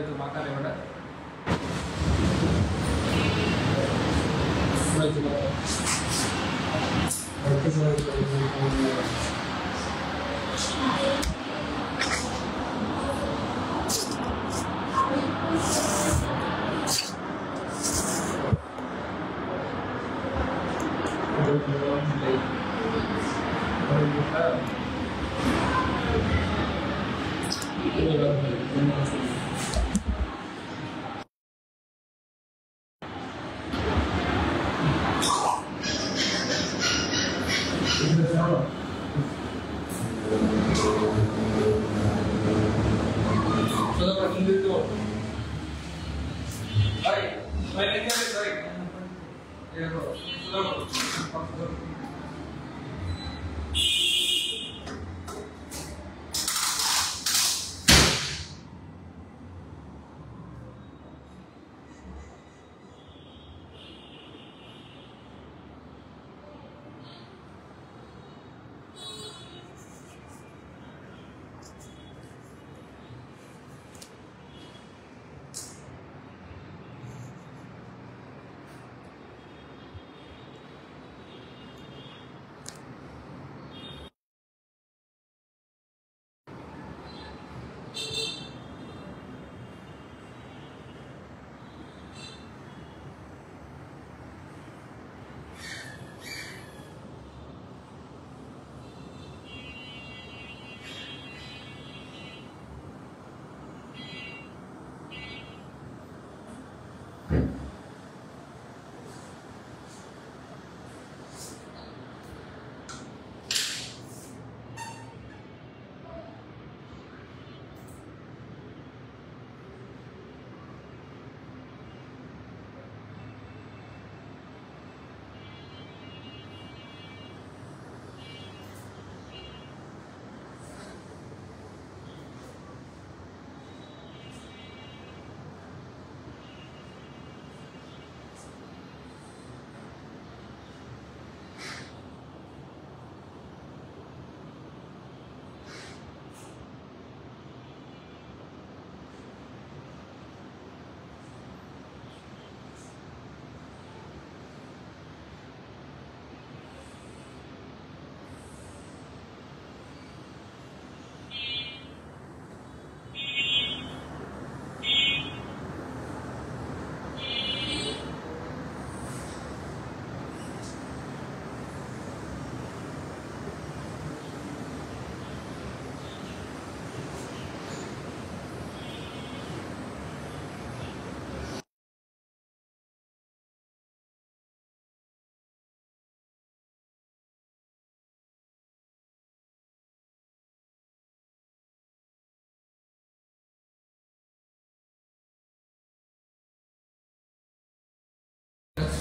তো মাথা রে ওটা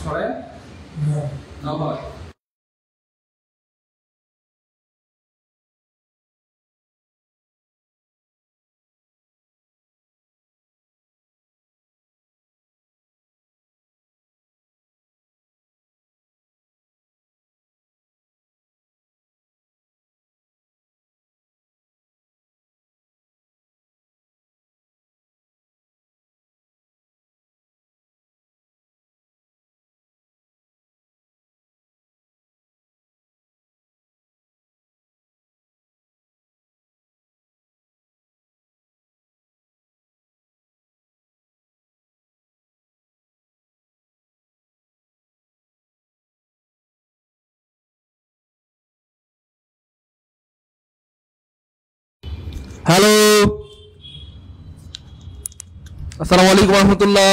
সরে আবার হ্যালো, আসসালামু আলাইকুম রহমতুল্লাহ।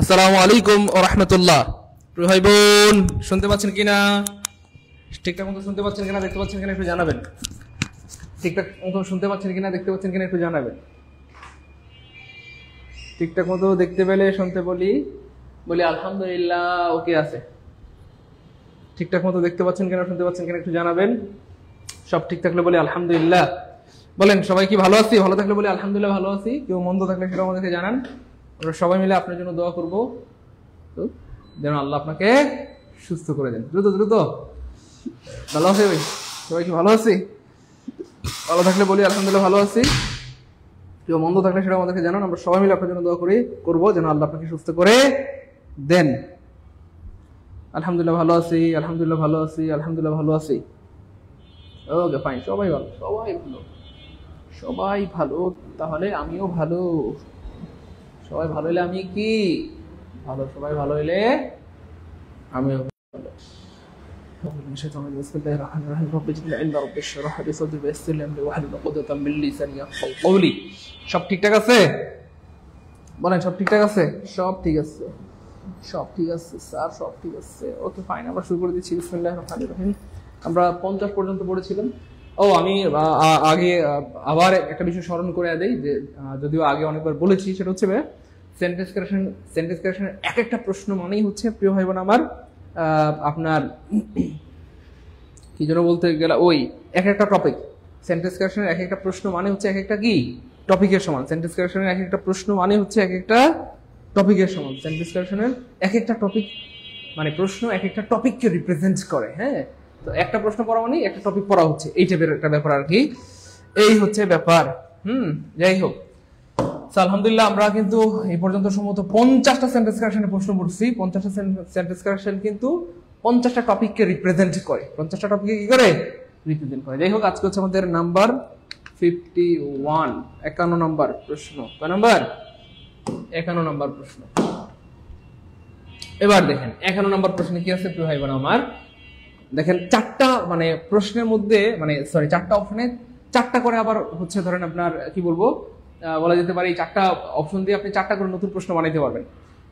আসসালামু আলাইকুম ও রহমতুল্লাহ। প্রিয় ভাই বোন, শুনতে পাচ্ছেন কিনা? ঠিকঠাক মতো শুনতে পাচ্ছেন কিনা, দেখতে পাচ্ছেন কিনা একটু জানাবেন। ঠিকঠাক মতো শুনতে পাচ্ছেন কিনা, দেখতে পাচ্ছেন কিনা একটু জানাবেন। ঠিকঠাক মতো দেখতে পেলে শুনতে বলি আলহামদুলিল্লাহ, ওকে আছে। ঠিকঠাক মতো দেখতে পাচ্ছেন কিনা, শুনতে পাচ্ছেন কিনা একটু জানাবেন। সব ঠিক থাকলে বলি আলহামদুলিল্লাহ। বলেন সবাই কি ভালো আছি? ভালো থাকলে বলি আলহামদুলিল্লাহ ভালো আছি। কেউ মন্দ থাকলে সেটা আমাদেরকে জানান। আমরা সবাই মিলে আপনার জন্য দোয়া করবো যেন আল্লাহ আপনাকে সুস্থ করে দেন। দ্রুত দ্রুত ভালো আছে ভাই? সবাই কি ভালো আছি? ভালো থাকলে বলি আলহামদুলিল্লাহ ভালো আছি। কেউ মন্দ থাকলে সেটা আমাদেরকে জানান, আমরা সবাই মিলে আপনার জন্য দোয়া করবো যেন আল্লাহ আপনাকে সুস্থ করে দেন। আলহামদুলিল্লাহ ভালো আছি, আলহামদুলিল্লাহ ভালো আছি, আলহামদুলিল্লাহ ভালো আছি। ওকে ফাইন, সবাই ভালো, সবাই ভালো, সবাই ভালো। তাহলে আমিও ভালো। সবাই ভালো হলে আমি কি ভালো, সবাই ভালো হলে আমিও ভালো। সব ঠিকঠাক আছে? বলেন সব ঠিকঠাক আছে? সব ঠিক আছে, সব ঠিক আছে স্যার, সব ঠিক আছে। ওকে ফাইন, আমরা শুরু করে দিচ্ছি। বিসমিল্লাহির রহমানির রহিম। আমরা 50 পর্যন্ত পড়েছিলাম। ও আমি আগে আবার একটা বিষয় স্মরণ করে দেই, যে যদিও আগে অনেকবার বলেছি, সেটা হচ্ছে সেন্টেন্স কারেকশনের এক একটা প্রশ্ন মানেই হচ্ছে প্রিয় ভাই বোন আমার আপনার কি যেন বলতে গেলে ওই এক একটা টপিক। সেন্টেন্স কারেকশনের এক একটা প্রশ্ন মানে হচ্ছে এক একটা কি টপিকের সমান। সেন্টেন্স কারেকশনের এক একটা প্রশ্ন মানে হচ্ছে এক একটা টপিকের সমান। সেন্টেন্স কারেকশনের এক একটা টপিক মানে প্রশ্ন এক একটা টপিককে রিপ্রেজেন্ট করে। হ্যাঁ, তো একটা প্রশ্ন পড়া মানে একটা টপিক পড়া হচ্ছে, এই টাইপের একটা ব্যাপার আর কি। এই হচ্ছে ব্যাপার। যাই হোক, আলহামদুলিল্লাহ আমরা কিন্তু এই পর্যন্ত সম্ভবত 50টা সেন্টেন্স কারেকশনের প্রশ্ন পড়ছি। 50টা সেন্টেন্স কারেকশন কিন্তু 50টা টপিককে রিপ্রেজেন্ট করে, 50টা টপিককে কি করে রিপ্রেজেন্ট করে। যাই হোক, আজকে হচ্ছে আমাদের নাম্বার 51, 51 নম্বর প্রশ্ন। কয় নাম্বার? 51 নম্বর প্রশ্ন। এবার দেখেন 51 নম্বর প্রশ্নে কি আছে প্রিয় ভাই বোন আমার। দেখেন চারটা মানে প্রশ্নের মধ্যে মানে সরি 4টা অপশনে 4টা করে আবার হচ্ছে ধরেন আপনার কি বলবো বলা যেতে পারে এই 4টা অপশন দিয়ে আপনি 4টা করে নতুন প্রশ্ন বানাইতে পারবেন,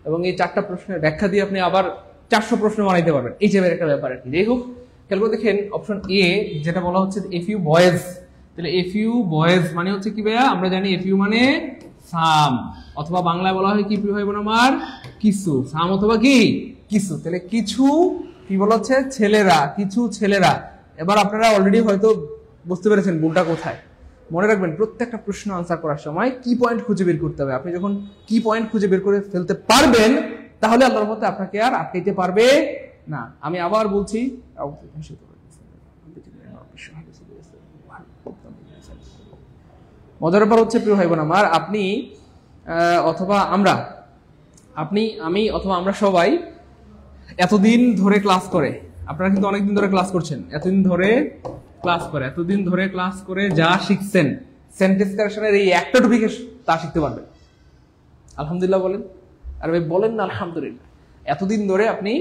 এবং এই 4টা প্রশ্নের ব্যাখ্যা দিয়ে আপনি আবার 400 প্রশ্ন বানাইতে পারবেন, এই টাইপের একটা ব্যাপার আর কি। যাই হোক, খেয়াল করে দেখেন অপশন এ যেটা বলা হচ্ছে এ ফিউ বয়েজ। তাহলে এ ফিউ বয়েজ মানে হচ্ছে কি ভাইয়া? আমরা জানি এ ফিউ মানে সাম, অথবা বাংলায় বলা হয় কি প্রিয় ভাই বোন আমার কিছু, সাম অথবা কি কিছু। তাহলে কিছু কি বলা হচ্ছে? ছেলেরা, কিছু ছেলেরা। এবার আপনারা অলরেডি হয়তো বুঝতে পেরেছেন ভুলটা কোথায়। মনে রাখবেন প্রত্যেকটা প্রশ্ন আনসার করার সময় কি পয়েন্ট খুঁজে বের করতে হবে। আপনি যখন কি পয়েন্ট খুঁজে বের করে ফেলতে পারবেন তাহলে আল্লাহর মতে আপনাকে আর আটকাইতে পারবে না। আমি আবার বলছি, মজার ব্যাপার হচ্ছে প্রিয় ভাই বোন আমার, আপনি অথবা আমরা, আপনি আমি অথবা আমরা সবাই এতদিন ধরে ক্লাস করে, আপনারা কিন্তু অনেকদিন ধরে ক্লাস করছেন, এতদিন ধরে ক্লাস করে যা শিখছেন সেন্টেন্স কারেকশনের এই একটা টপিকে তা শিখতে পারবেন। আলহামদুলিল্লাহ বলেন। আর ভাই বলেন না আলহামদুলিল্লাহ। এতদিন ধরে আপনি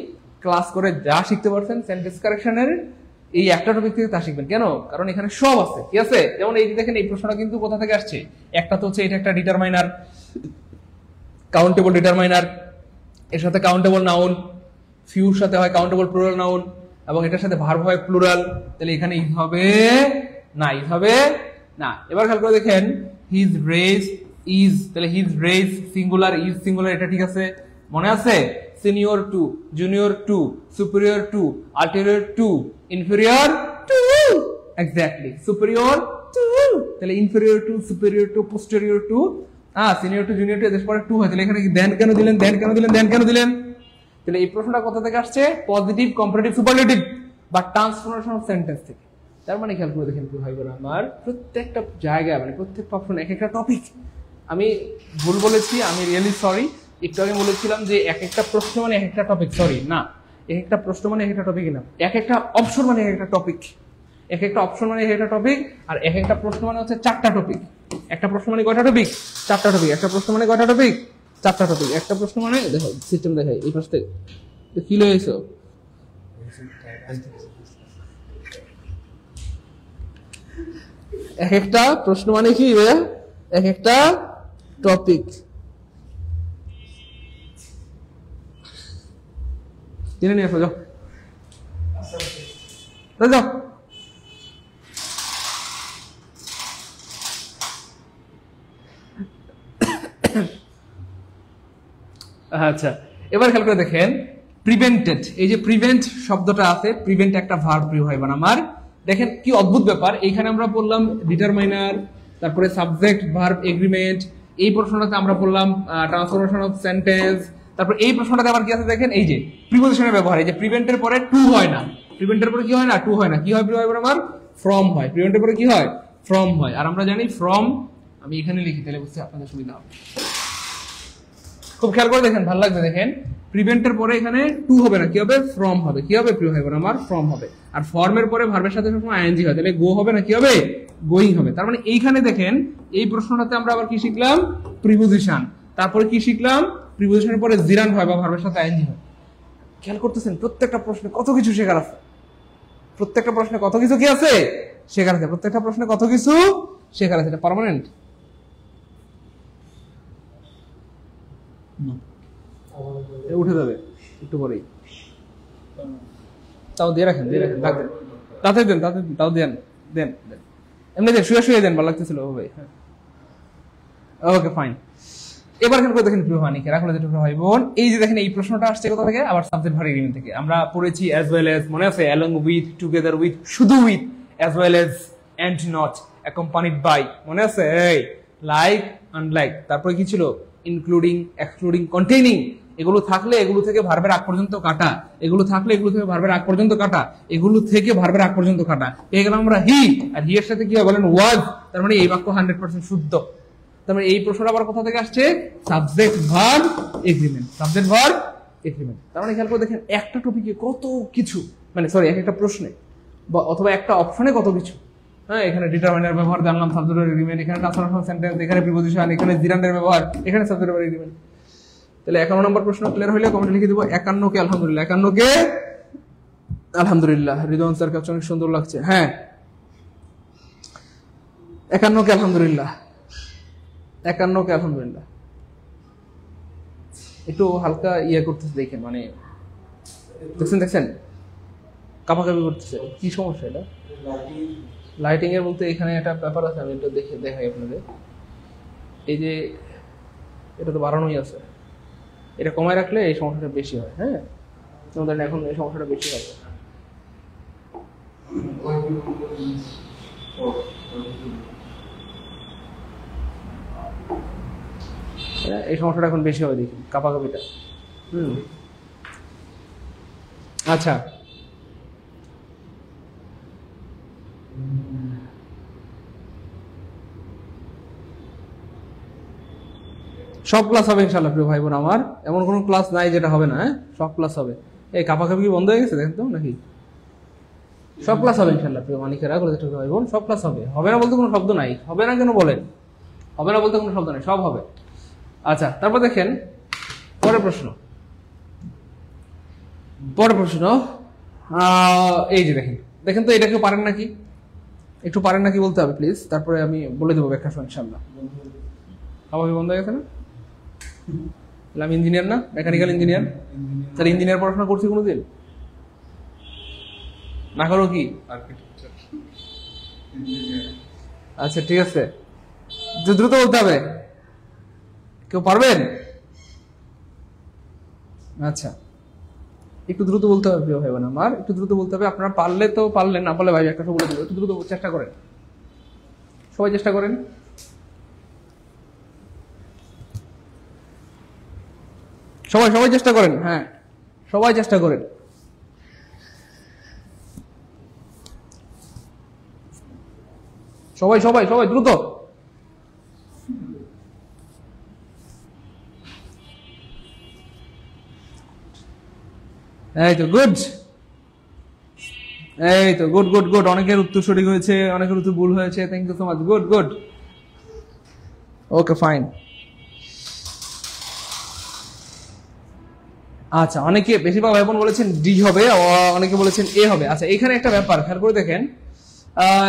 ক্লাস করে যা শিখতে পারছেন সেন্টেন্স কারেকশনের এই একটা টপিক থেকে তা শিখবেন। কেন? কারণ এখানে সব আছে, ঠিক আছে? যেমন এই দেখেন এই প্রশ্নটা কিন্তু কোথা থেকে আসছে। একটা তো হচ্ছে এটা একটা ডিটারমাইনার, কাউন্টেবল ডিটারমাইনার, এর সাথে কাউন্টেবল নাউন, ফিউর সাথে হয় কাউন্টেবল প্লুরাল নাউন, এবং এটার সাথে ভার্ব হয় প্লুরাল। তাহলে এখানে ইজ হবে না, ইজ হবে না। এবার খেয়াল করে দেখেন হিজ রেস ইজ, তাহলে his race singular, is singular, এটা ঠিক আছে, মনে আছে? Senior to, junior to, superior to, ulterior to, inferior to, exactly superior to. তাহলে inferior to, superior to, posterior to, senior to, junior to, এদের পরে two হয়। তাহলে এখানে কি দেন কেন দিলেন, দেন কেন দিলেন, দেন কেন দিলেন? তাহলে এই প্রশ্নটা কোথা থেকে আসছে? পজিটিভ, কম্পারেটিভ, সুপারলেটিভ বা ট্রান্সফরমেশন অফ সেন্টেন্স থেকে। তার মানে খেয়াল করে দেখেন ভাই বোন আমার, প্রত্যেকটা জায়গায় মানে প্রত্যেকটা অপশন এক একটা টপিক। আমি ভুল বলেছি, আমি রিয়েলি সরি। একটু আগে বলেছিলাম যে এক একটা প্রশ্ন মানে এক একটা টপিক, সরি না, এক একটা প্রশ্ন মানে এক একটা টপিক না, এক একটা অপশন মানে এক একটা টপিক, এক একটা অপশন মানে এক একটা টপিক, আর এক একটা প্রশ্ন মানে হচ্ছে 4টা টপিক। একটা প্রশ্ন মানে কয়টা টপিক? 4টা টপিক। একটা প্রশ্ন মানে কয়টা টপিক? 4টা টপিক। একটা প্রশ্ন মানে দেখো সিস্টেম দেখাই এই পাশ থেকে কি লইছো, এক একটা প্রশ্ন মানে কি এক একটা টপিক। জেনে নিয়ে আসো, যাও যাও। আচ্ছা, এবার খেয়াল করে দেখেন প্রিভেন্টেড, এই যে প্রিভেন্ট শব্দটা আছে, প্রিভেন্ট একটা ভার্ব প্রিয় ভাই বোন আমার। দেখেন কি অদ্ভুত ব্যাপার, এইখানে আমরা বললাম ডিটারমাইনার, তারপরে সাবজেক্ট ভার্ব এগ্রিমেন্ট, এই প্রশ্নটাতে আমরা বললাম ট্রান্সফরমেশন অফ সেন্টেন্স, তারপর এই প্রশ্নটাতে আবার কি আছে দেখেন, এই যে প্রিপোজিশনের ব্যবহার, এই যে প্রিভেন্টের পরে টু হয় না, প্রিভেন্টের পরে কি হয় না, টু হয় না, কি হয় প্রিয় ভাই বোন আমার? ফ্রম হয়। প্রিভেন্টের পরে কি হয়? ফ্রম হয়। আর আমরা জানি ফ্রম আমি এখানে লিখি, তাহলে বুঝতে আপনাদের সুবিধা হবে। খুব খেয়াল করে দেখেন, ভালো লাগবে দেখেন। প্রিভেন্টের পরে এখানে টু হবে না, কি হবে? ফ্রম হবে। কি হবে প্রিয় ভাই বোন আমার? ফ্রম হবে। আর ফর্মের পরে ভার্বের সাথে সবসময় আইএনজি হয়, তাহলে গো হবে না, কি হবে? গোয়িং হবে। তার মানে এইখানে দেখেন এই প্রশ্নটাতে আমরা আবার কি শিখলাম? প্রিপোজিশন। তারপরে কি শিখলাম? প্রিপোজিশনের পরে জিরান হয় বা ভার্বের সাথে আইএনজি হয়। খেয়াল করতেছেন প্রত্যেকটা প্রশ্নে কত কিছু শেখার আছে, প্রত্যেকটা প্রশ্নে কত কিছু কি আছে শেখার আছে, প্রত্যেকটা প্রশ্নে কত কিছু শেখার আছে। এটা পার্মানেন্ট উঠে যাবে একটু পরেই, তাও দিয়ে রাখেন, দিয়ে রাখেন, তাতে দেন, তাতে তাও দেন, দেন দেন, এমনি দেন, শুয়ে শুয়ে দেন, ভালো লাগতেছিল ভাই। হ্যাঁ ওকে ফাইন। এবার এখানে করে দেখেন প্রিয় ভানিকে রাখলে যেটা ভাই বোন, এই যে দেখেন এই প্রশ্নটা আসছে কোথা থেকে? আবার সাবজেক্ট ভার্ব এগ্রিমেন্ট থেকে। আমরা পড়েছি অ্যাজ ওয়েল এজ, মনে আছে? অ্যালং উইথ, টুগেদার উইথ, শুধু with, as well as, and not, accompanied by, মনে আছে? এই লাইক, আনলাইক, তারপরে কি ছিল? Including, excluding, containing. এগুলো থাকলে এগুলো থেকে ভার্বের আগ পর্যন্ত কাটা, এগুলো থাকলে এগুলো থেকে ভার্বের আগ পর্যন্ত কাটা, এগুলো থেকে ভার্বের আগ পর্যন্ত কাটা। পেয়ে গেলাম আমরা হি, আর হি এর সাথে কি হয় বলেন? ওয়াজ। তার মানে এই বাক্য 100% শুদ্ধ। তার মানে এই প্রশ্নটা আবার কোথা থেকে আসছে? Subject verb agreement, subject verb agreement. তার মানে খেয়াল করে দেখেন একটা টপিকে কত কিছু, মানে সরি একটা প্রশ্নে বা অথবা একটা অপশনে কত কিছু। হ্যাঁ, এখানে ডিটারমাইনার ব্যবহার জানলাম, সাবজেক্ট ভার্ব এগ্রিমেন্ট, এখানে ট্রান্সফরমেশন সেন্টেন্স, এখানে প্রিপোজিশন, এখানে জিরান্ডের ব্যবহার, এখানে সাবজেক্ট ভার্ব এগ্রিমেন্ট। তাহলে 51 নম্বর প্রশ্ন ক্লিয়ার হইলে কমেন্টে লিখে দিব 51 কে আলহামদুলিল্লাহ, 51 কে আলহামদুলিল্লাহ। রিদওয়ান স্যার কাছে অনেক সুন্দর লাগছে। হ্যাঁ 51 কে আলহামদুলিল্লাহ, 51 কে আলহামদুলিল্লাহ। একটু হালকা ইয়ে করতেছে দেখেন, মানে দেখছেন দেখছেন কাপাকাপি করতেছে, কি সমস্যা এটা? লাইটিং এর বলতে এখানে একটা ব্যাপার আছে, আমি এটা দেখাই আপনাদের। এই যে এটা তো বাড়ানোই আছে, এটা কমায় রাখলে এই সমস্যাটা বেশি হয়। হ্যাঁ তোমাদের এখন এই সমস্যাটা বেশি হবে। এই সমস্যাটা এখন বেশি হবে, দেখি কাপাকাপিটা। আচ্ছা সব ক্লাস হবে ইনশাআল্লাহ প্রিয় ভাই বোন আমার, এমন কোনো ক্লাস নাই যেটা হবে না। হ্যাঁ সব ক্লাস হবে। এই কাপাকাপি বন্ধ হয়ে গেছে দেখেন তো নাকি? সব ক্লাস হবে ইনশাআল্লাহ প্রিয় মানিকেরা, ভাই বোন সব ক্লাস হবে। হবে না বলতে কোনো শব্দ নাই, হবে না কেন বলেন? হবে না বলতে কোনো শব্দ নাই, সব হবে। আচ্ছা তারপর দেখেন পরের প্রশ্ন, পরের প্রশ্ন এই যে দেখেন, দেখেন তো এটা কেউ পারেন নাকি? একটু পারেন নাকি বলতে হবে প্লিজ, তারপরে আমি বলে দেবো ব্যাখ্যা সহ ইনশাআল্লাহ। কাপাকাপি বন্ধ হয়ে গেছে না? আমি ইঞ্জিনিয়ার না, মেকানিক্যাল ইঞ্জিনিয়ার। তাহলে ইঞ্জিনিয়ার পড়াশোনা করছি কোনোদিন? না করো কি? আচ্ছা ঠিক আছে, দ্রুত বলতে হবে। কেউ পারবেন? আচ্ছা একটু দ্রুত বলতে হবে প্রিয় ভাই বোন আমার, একটু দ্রুত বলতে হবে। আপনারা পারলে তো পারলেন, না পারলে ভাই একটা বলে দেবো। একটু দ্রুত চেষ্টা করেন, সবাই চেষ্টা করেন। সবাই সবাই চেষ্টা করেন, হ্যাঁ সবাই চেষ্টা করেন। সবাই সবাই সবাই দ্রুত। এই তো গুড, এই তো গুড গুড গুড। অনেকের উত্তর সঠিক হয়েছে, অনেকের উত্তর ভুল হয়েছে। Thank you so much, good good. Okay fine. আচ্ছা অনেকে, বেশিরভাগ ভাই বোন বলেছেন ডি হবে, অনেকে বলেছেন এ হবে। আচ্ছা এখানে একটা ব্যাপার খেয়াল করে দেখেন,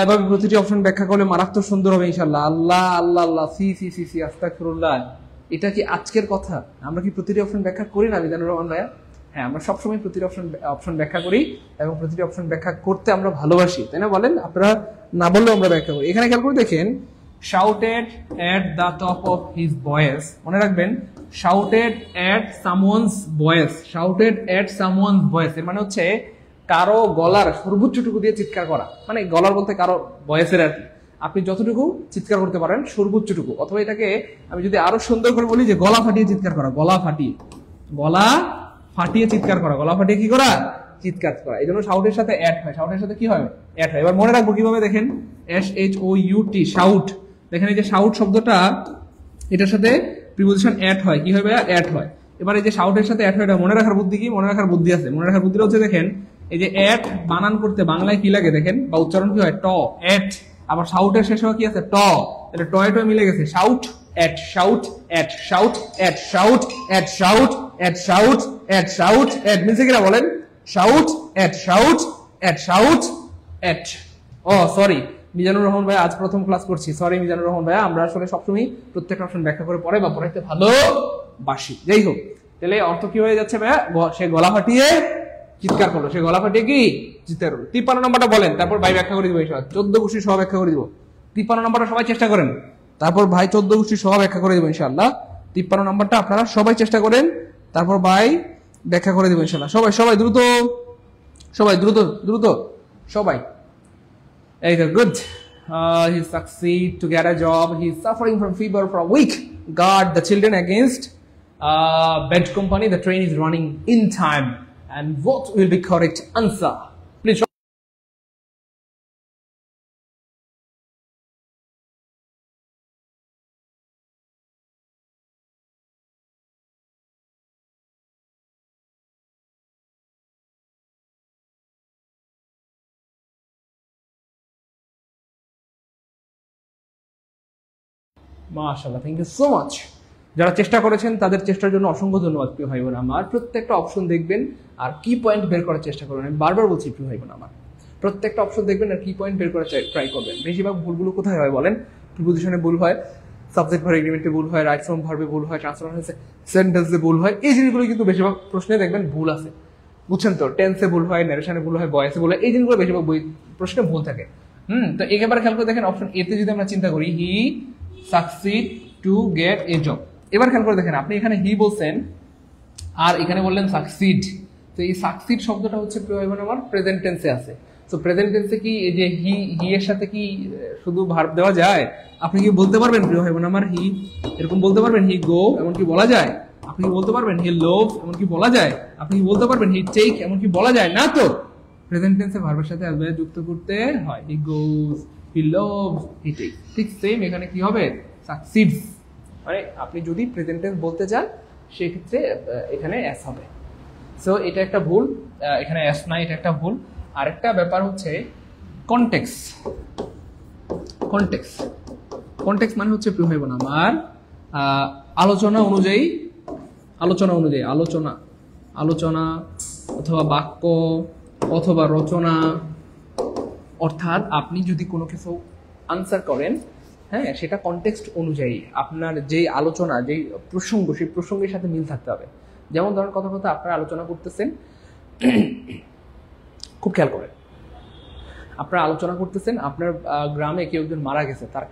এভাবে প্রতিটি অপশন ব্যাখ্যা করলে মারাত্মক সুন্দর হবে ইনশাআল্লাহ। আল্লাহ আল্লাহ আল্লাহ, সি সি সি সি, আস্তাগফিরুল্লাহ। এটা কি আজকের কথা? আমরা কি প্রতিটি অপশন ব্যাখ্যা করি না মিজানুর রহমান ভাইয়া? হ্যাঁ আমরা সবসময় প্রতিটি অপশন ব্যাখ্যা করি এবং প্রতিটি অপশন ব্যাখ্যা করতে আমরা ভালোবাসি, তাই না বলেন? আপনারা না বললেও আমরা ব্যাখ্যা করি। এখানে খেয়াল করে দেখেন, shouted at the top of his voice, মনে রাখবেন shouted at someone's voice, shouted at someone's voice এর মানে হচ্ছে কারো গলার সর্বোচ্চটুকু দিয়ে চিৎকার করা। মানে গলার বলতে কারো ভয়েসের আর কি, আপনি যতটুকু চিৎকার করতে পারেন সর্বোচ্চটুকু। অথবা এটাকে আমি যদি আরো সুন্দর করে বলি যে গলা ফাটিয়ে চিৎকার করা, গলা ফাটিয়ে, গলা ফাটিয়ে চিৎকার করা, গলা ফাটিয়ে কি করা? চিৎকার করা। এই জন্য শাউটের সাথে অ্যাড হয়, শাউটের সাথে কি হয়? অ্যাড হয়। এবার মনে রাখবো কিভাবে দেখেন, SHOUT, শাউট দেখেন এই যে শাউট শব্দটা এটার সাথে প্রিপোজিশন অ্যাড হয়, কি হয় ভাইয়া? অ্যাড হয়। এবার এই যে শাউটের সাথে অ্যাড হয়, এটা মনে রাখার বুদ্ধি কি? মনে রাখার বুদ্ধি আছে। মনে রাখার বুদ্ধিটা হচ্ছে দেখেন এই যে অ্যাড বানান করতে বাংলায় কি লাগে দেখেন, বা উচ্চারণ কি হয়? ট, অ্যাড। আবার শাউটের শেষে কি আছে? ট। এটা টয় টয় মিলে গেছে, shout at, shout at, shout at, shout at, shout at, shout at, shout at মিলছে কিনা বলেন? Shout at, shout at, shout at. ও সরি মিজানুর রহমান ভাই, আজ প্রথম ক্লাস করছি, সরি মিজানুর রহমান ভাই। আমরা আসলে সবসময় প্রত্যেকটা অপশন ব্যাখ্যা করে পড়ে বা পড়াইতে ভালোবাসি। যাই হোক, তাহলে অর্থ কি হয়ে যাচ্ছে ভাইয়া? সে গলা ফাটিয়ে চিৎকার করলো, সে গলা ফাটিয়ে কি চিৎকার করলো। 53 নম্বরটা বলেন, তারপর ভাই ব্যাখ্যা করে দিব। 14 গোষ্ঠী সহ ব্যাখ্যা করে দিব। 53 নম্বরটা সবাই চেষ্টা করেন, তারপর ভাই 14 গোষ্ঠী সহ ব্যাখ্যা করে দিব ইনশাআল্লাহ। 53 নম্বরটা আপনারা সবাই চেষ্টা করেন, তারপর ভাই ব্যাখ্যা করে দিব ইনশাআল্লাহ। সবাই সবাই দ্রুত, সবাই দ্রুত দ্রুত সবাই। এই তো good. He succeed to get a job. He is suffering from fever for a week. Guard the children against bad company. The train is running in time. And what will be correct answer? Please. মাশাআল্লাহ, thank you so much. যারা চেষ্টা করেছেন তাদের চেষ্টার জন্য অসংখ্য ধন্যবাদ প্রিয় ভাই বোন আমার। প্রত্যেকটা অপশন দেখবেন আর কি পয়েন্ট বের করার চেষ্টা করবেন। আমি বারবার বলছি প্রিয় ভাই বোন আমার, প্রত্যেকটা অপশন দেখবেন আর কি পয়েন্ট বের করার ট্রাই করবেন। বেশিরভাগ ভুলগুলো কোথায় হয় বলেন? প্রিপোজিশনে ভুল হয়, সাবজেক্ট ভার্ব এগ্রিমেন্টে ভুল হয়, রাইট ফ্রম ভার্বে ভুল হয়, ট্রান্সফরমেশন সেন্টেন্সে ভুল হয়। এই জিনিসগুলো কিন্তু বেশিরভাগ প্রশ্নে দেখবেন ভুল আছে, বুঝছেন তো? টেন্সে ভুল হয়, ন্যারেশনে ভুল হয়, ভয়েসে ভুল হয়, এই জিনিসগুলো বেশিরভাগ প্রশ্নে ভুল থাকে। তো একেবারে খেয়াল করে দেখেন অপশন এতে যদি আমরা চিন্তা করি, he succeed to get a job. এবার খেয়াল করে দেখেন, আপনি এখানে হি বলছেন আর এখানে বললেন সাকসিড। তো এই সাকসিড শব্দটা হচ্ছে আমার প্রেজেন্ট টেন্সে আছে। তো প্রেজেন্ট টেন্সে কি এই যে হি এর সাথে কি শুধু ভার্ব দেওয়া যায়? আপনি কি বলতে পারবেন প্রিয় ভাই বোন আমার হি এরকম বলতে পারবেন? হি গো এমন কি বলা যায়? আপনি কি বলতে পারবেন হি লোভ এমন কি বলা যায়? আপনি কি বলতে পারবেন হি টেক এমন কি বলা যায়? না তো। প্রেজেন্ট টেন্সে ভার্বের সাথে অ্যাডভার্ব যুক্ত করতে হয়। হি গোস, হি লোভস, হি টেকস। ঠিক সেম এখানে কি হবে? সাকসিডস। মানে আপনি যদি প্রেজেন্ট টেন্স বলতে চান সেক্ষেত্রে এখানে এস হবে। সো এটা একটা ভুল, এখানে এস না, এটা একটা ভুল। আরেকটা ব্যাপার হচ্ছে কনটেক্স। কনটেক্স কনটেক্স মানে হচ্ছে প্রিয় ভাই বোন আমার আলোচনা অনুযায়ী, আলোচনা অনুযায়ী, আলোচনা আলোচনা অথবা বাক্য অথবা রচনা। অর্থাৎ আপনি যদি কোনো কিছু আনসার করেন, হ্যাঁ, সেটা কনটেক্সট অনুযায়ী আপনার যেই আলোচনা, যেই প্রসঙ্গ, সেই প্রসঙ্গের সাথে মিল থাকতে হবে। যেমন ধরেন কথা কথা আপনারা আলোচনা করতেছেন, খুব খেয়াল করেন, আপনারা আলোচনা করতেছেন আপনার গ্রামে কেউ একজন মারা গেছে, তার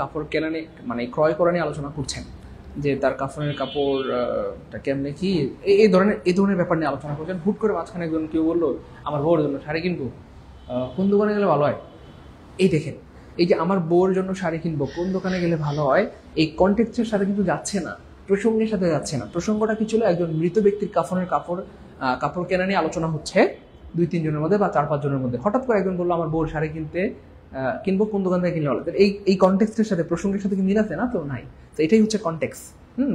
কাপড় কেনা নিয়ে মানে ক্রয় করা নিয়ে আলোচনা করছেন, যে তার কাফনের কাপড়টা কেমনে কি এই ধরনের ব্যাপার নিয়ে আলোচনা করছেন। হুট করে মাঝখানে একজন কেউ বললো আমার বউর জন্য শাড়ি কিনবো, কোন দোকানে গেলে ভালো হয়? এই দেখেন, এই যে আমার বউর জন্য শাড়ি কিনবো, কোন দোকানে গেলে ভালো হয়, এই কনটেক্সটের সাথে কিন্তু যাচ্ছে না, প্রসঙ্গের সাথে যাচ্ছে না। প্রসঙ্গটা কি ছিল? একজন মৃত ব্যক্তির কাফনের কাপড় কেনা নিয়ে আলোচনা হচ্ছে 2-3 জনের মধ্যে বা 4-5 জনের মধ্যে। হঠাৎ করে একজন বললো আমার বউর শাড়ি কিনবো, কোন দোকান থেকে কিনলে ভালো? এই কনটেক্সটের সাথে প্রসঙ্গের সাথে কি মিল আছে? না তো নাই। তো এটাই হচ্ছে কনটেক্সট,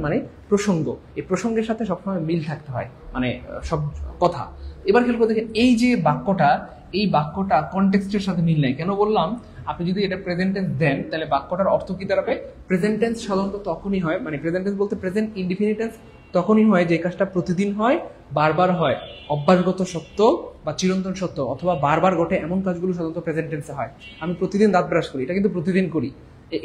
মানে প্রসঙ্গ। এই প্রসঙ্গের সাথে সবসময় মিল থাকতে হয়, মানে সব কথা। এবার খেয়াল করে দেখেন, এই যে বাক্যটা, এই বাক্যটা কনটেক্সটের সাথে মিল নাই। কেন বললাম? আপনি যদি এটা প্রেজেন্ট টেন্স দেন তাহলে বাক্যটার অর্থ কি দাঁড়াবে? প্রেজেন্ট টেন্স সাধারণত তখনই হয়, মানে প্রেজেন্ট টেন্স বলতে প্রেজেন্ট ইনডিফিনিট টেন্স তখনই হয় যে কাজটা প্রতিদিন হয়, বারবার হয়, অভ্যাসগত সত্য বা চিরন্তন সত্য অথবা বারবার ঘটে, এমন কাজগুলো সাধারণত প্রেজেন্ট টেন্সে হয়। আমি প্রতিদিন দাঁত ব্রাশ করি, এটা কিন্তু প্রতিদিন করি,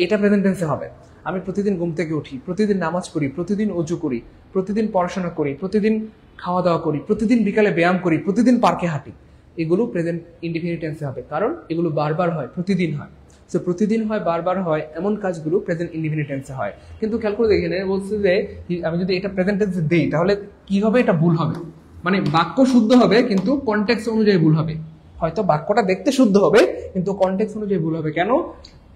এটা প্রেজেন্ট টেন্সে হবে। আমি প্রতিদিন ঘুম থেকে উঠি, প্রতিদিন নামাজ পড়ি, প্রতিদিন অজু করি, প্রতিদিন পড়াশোনা করি, প্রতিদিন খাওয়া দাওয়া করি, প্রতিদিন বিকালে ব্যায়াম করি, প্রতিদিন পার্কে হাঁটি, এগুলো প্রেজেন্ট ইনডিফিনিট টেন্সে হবে, কারণ এগুলো বারবার হয়, প্রতিদিন হয়। সো প্রতিদিন হয়, বারবার হয়, এমন কাজগুলো প্রেজেন্ট ইনডিফিনিট টেন্সে হয়। কিন্তু খেয়াল করে দেখেন, বলছে যে আমি যদি এটা প্রেজেন্ট টেন্সে দিই তাহলে কি হবে? এটা ভুল হবে, মানে বাক্য শুদ্ধ হবে কিন্তু কনটেক্সট অনুযায়ী ভুল হবে। হয়তো বাক্যটা দেখতে শুদ্ধ হবে কিন্তু কনটেক্সট অনুযায়ী ভুল হবে। কেন?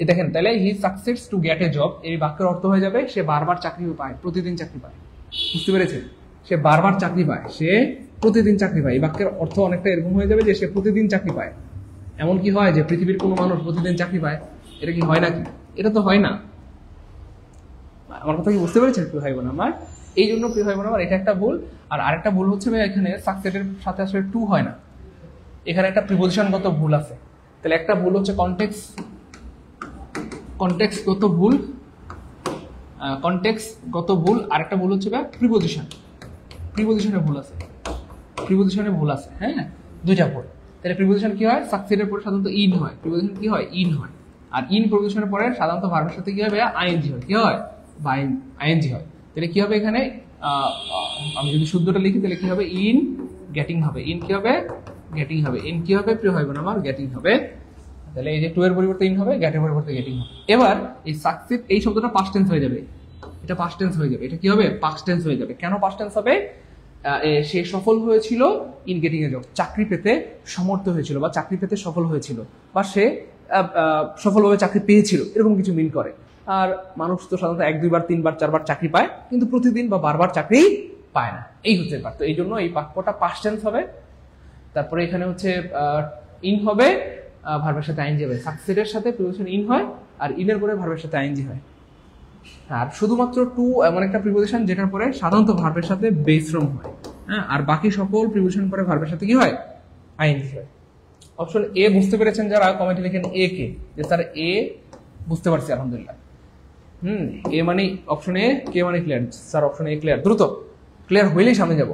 দেখেন, তাহলে he succeeds to get a job, এই বাক্যের অর্থ হয়ে যাবে সে বারবার চাকরি পায়, প্রতিদিন চাকরি পায়। বুঝতে পেরেছেন? সে বারবার চাকরি পায়, সে প্রতিদিন চাকরি পায়। এই বাক্যের অর্থ অনেকটা এরকম হয়ে যাবে যে সে প্রতিদিন চাকরি পায়। এমন কি হয় যে পৃথিবীর কোনো মানুষ প্রতিদিন চাকরি পায়? এটা কি হয় নাকি? এটা তো হয় না। আমার কথা কি বুঝতে পেরেছেন প্রিয় ভাই বোন আমার? এই জন্য প্রিয় ভাই বোন আমার এটা একটা ভুল। আর আরেকটা ভুল হচ্ছে ভাই এখানে সাকসেসের সাথে আসলে টু হয় না, এখানে একটা প্রিপোজিশনগত ভুল আছে। তাহলে একটা ভুল হচ্ছে কনটেক্সটগত ভুল, কনটেক্সটগত ভুল। আরেকটা ভুল হচ্ছে ভাই প্রিপোজিশনে ভুল আছে, হ্যাঁ, দুইটা ভুল। তাহলে প্রিপোজিশন কি হয়? সাকসেসের পরে সাধারণত ইন হয়, প্রিপোজিশন কি হয়? ইন হয়। আর ইন প্রিপোজিশনের পরে সাধারণত ভার্বের সাথে কি হবে? আইএনজি হয়। কি হয়? বা আইএনজি হয়। তাহলে কি হবে এখানে? আমি যদি শুদ্ধটা লিখি তাহলে কি হবে? ইন গেটিং হবে। ইন কি হবে? গেটিং হবে। ইন কি হবে প্রিয় ভাই বোন আমার? গেটিং হবে। তাহলে এই যে টু এর পরিবর্তে ইন হবে, গেটের পরিবর্তে গেটিং হবে। এবার এই সাকসেস এই শব্দটা পাস্ট টেন্স হয়ে যাবে, এটা পাস্ট টেন্স হয়ে যাবে। এটা কি হবে? পাস্ট টেন্স হয়ে যাবে। কেন পাস্ট টেন্স হবে? সে সফল হয়েছিল ইন গেটিং এ জব, চাকরি পেতে সমর্থ হয়েছিল বা চাকরি পেতে সফল হয়েছিল, বা সে সফলভাবে চাকরি পেয়েছিল, এরকম কিছু মিন করে। আর মানুষ তো সাধারণত 1 2 বার 3 বার 4 বার চাকরি পায়, কিন্তু প্রতিদিন বা বারবার চাকরি পায় না, এই হতে পারে। তো এই জন্য এই বাক্যটা পাস্ট টেন্স হবে। তারপরে এখানে হচ্ছে ইন হবে, ভার্বের সাথে আইএনজি হবে। সাকসেসের সাথে প্রিপোজিশন ইন হয়, আর ইনের পরে ভার্বের সাথে আইএনজি হয়। আর শুধুমাত্র টু এমন একটা প্রিপোজিশন যেটার পরে সাধারণত ভার্বের সাথে বেস ফর্ম হয়, হ্যাঁ, আর বাকি সকল প্রিপোজিশন পরে ভার্বের সাথে কি হয়? আইএনজি হয়। অপশন এ বুঝতে পেরেছেন যারা কমেন্টে লিখেন এ কে, যে স্যার এ বুঝতে পারছি আলহামদুলিল্লাহ। এ মানে অপশন এ, কে মানে clear. Sir option A clear, দ্রুত ক্লিয়ার হইলেই সামনে যাব।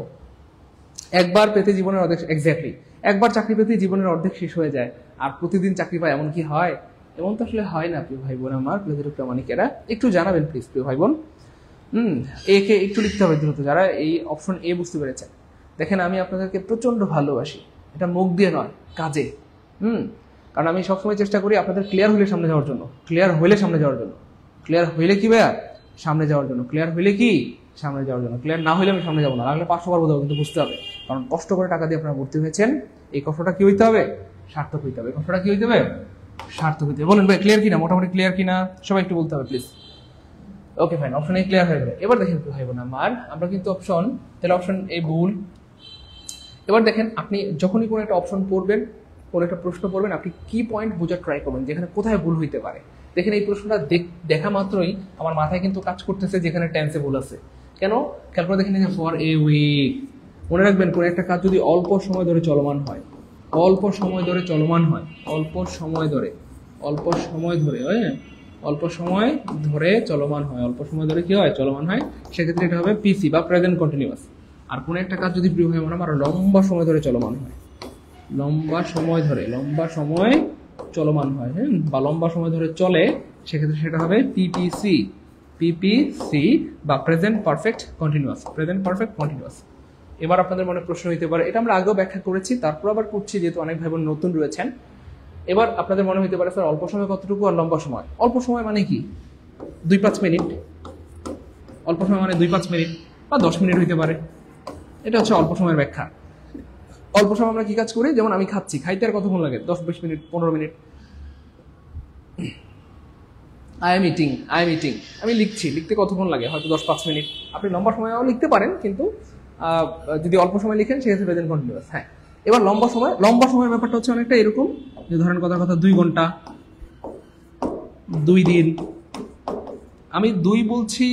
একবার পেতে জীবনের অর্ধেক, এক্স্যাক্টলি একবার চাকরি পেতে জীবনের অর্ধেক শেষ হয়ে যায়, আর প্রতিদিন চাকরি পায়, এমন কি হয়? এমন তো আসলে হয় না প্রিয় ভাই বোন আমার, প্রামাণিকেরা একটু জানাবেন প্লিজ প্রিয় ভাই বোন। এ কে একটু লিখতে হবে দ্রুত, যারা এই অপশন এ বুঝতে পেরেছেন। দেখেন আমি আপনাদেরকে প্রচন্ড ভালোবাসি, এটা মুখ দিয়ে নয়, কাজে। কারণ আমি সবসময় চেষ্টা করি আপনাদের ক্লিয়ার হইলে সামনে যাওয়ার জন্য, ক্লিয়ার হইলে সামনে যাওয়ার জন্য, ক্লিয়ার হইলে কি ভাইয়া? সামনে যাওয়ার জন্য, ক্লিয়ার হইলে কি? সামনে যাওয়ার জন্য। ক্লিয়ার না হইলে আমি সামনে যাবো না, লাগলে 500 বার বোঝাবো, কিন্তু বুঝতে হবে। কারণ কষ্ট করে টাকা দিয়ে আপনারা ভর্তি হয়েছেন, এই কষ্টটা কি হইতে হবে? সার্থক হইতে হবে। কষ্টটা কি হইতে হবে? সার্থক হইতে হবে। বলেন ভাই ক্লিয়ার কিনা? মোটামুটি ক্লিয়ার কিনা? সবাই একটু বলতে হবে please. Okay fine, option A clear হয়ে গেল। এবার দেখেন ভাই বোন আমার, আমরা কিন্তু অপশন, তাহলে অপশন এ ভুল। এবার দেখেন আপনি যখনই কোনো একটা অপশন পড়বেন, কোনো একটা প্রশ্ন পড়বেন, আপনি কি পয়েন্ট বোঝার ট্রাই করবেন যেখানে কোথায় ভুল হইতে পারে। দেখেন এই প্রশ্নটা দেখা মাত্রই আমার মাথায় কিন্তু কাজ করতেছে যেখানে টেন্সে ভুল আছে। কেন? খেয়াল করে দেখেন যে ফর এ উইক। মনে রাখবেন কোন একটা কাজ যদি অল্প সময় ধরে চলমান হয়, অল্প সময় ধরে চলমান হয়, অল্প সময় ধরে কি হয়? চলমান হয়, সেক্ষেত্রে এটা হবে পিসি বা প্রেজেন্ট কন্টিনিউয়াস। আর কোন একটা কাজ যদি প্রিয় হয় মনে আমার লম্বা সময় ধরে চলমান হয়, লম্বা সময় হ্যাঁ, বা লম্বা সময় ধরে চলে, সেক্ষেত্রে সেটা হবে পিপিসি বা প্রেজেন্ট পারফেক্ট কন্টিনিউয়াস। এবার আপনাদের মনে প্রশ্ন হইতে পারে, এটা আমরা আগেও ব্যাখ্যা করেছি, তারপর আবার করছি যেহেতু অনেক ভাই বোন নতুন রয়েছেন। এবার আপনাদের মনে হইতে পারে স্যার অল্প সময় কতটুকু আর লম্বা সময়? অল্প সময় মানে কি? 2-5 মিনিট। অল্প সময় মানে 2-5 মিনিট বা 10 মিনিট হইতে পারে, এটা হচ্ছে অল্প সময়ের ব্যাখ্যা। অল্প সময় আমরা কি কাজ করি? যেমন আমি খাইতে আর কতক্ষণ লাগে? 10-20 minute, 15 minute. I am eating, আমি লিখতে কতক্ষণ লাগে? হয়তো 10-5 মিনিট। আপনি লম্বা সময়ও লিখতে পারেন, কিন্তু যদি অল্প সময় লিখেন সেক্ষেত্রে প্রেজেন্ট কন্টিনিউয়াস। হ্যাঁ, এবার লম্বা সময়ের ব্যাপারটা হচ্ছে অনেকটা এরকম, যে ধরেন কথা 2 ঘন্টা, 2 দিন। আমি 2 বলছি,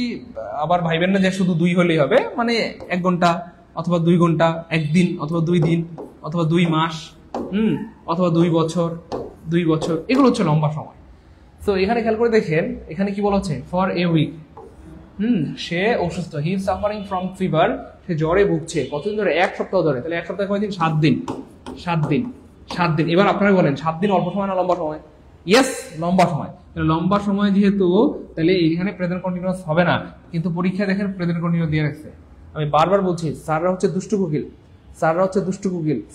আবার ভাইবেন না যে শুধু 2 হলেই হবে, মানে 1 ঘন্টা অথবা 2 ঘন্টা, 1 দিন অথবা 2 দিন অথবা 2 মাস, অথবা 2 বছর, এগুলো হচ্ছে লম্বা সময়। তো এখানে খেয়াল করে দেখেন, এখানে কি বলা হচ্ছে? For a week. সে অসুস্থ, he is suffering from fever, সে জ্বরে ভুগছে। কতদিন ধরে? 1 সপ্তাহ ধরে। তাহলে 1 সপ্তাহে কয়দিন? 7 দিন। এবার আপনারা বলেন 7 দিন অল্প সময় না লম্বা সময়? ইয়েস, লম্বা সময়। লম্বা সময় যেহেতু, তাহলে এখানে প্রেজেন্ট কন্টিনিউয়াস হবে না, কিন্তু পরীক্ষায় দেখেন প্রেজেন্ট কন্টিনিউয়াস দিয়ে রাখছে। আমি বারবার বলছি, স্যাররা হচ্ছে দুষ্টু কোকিল।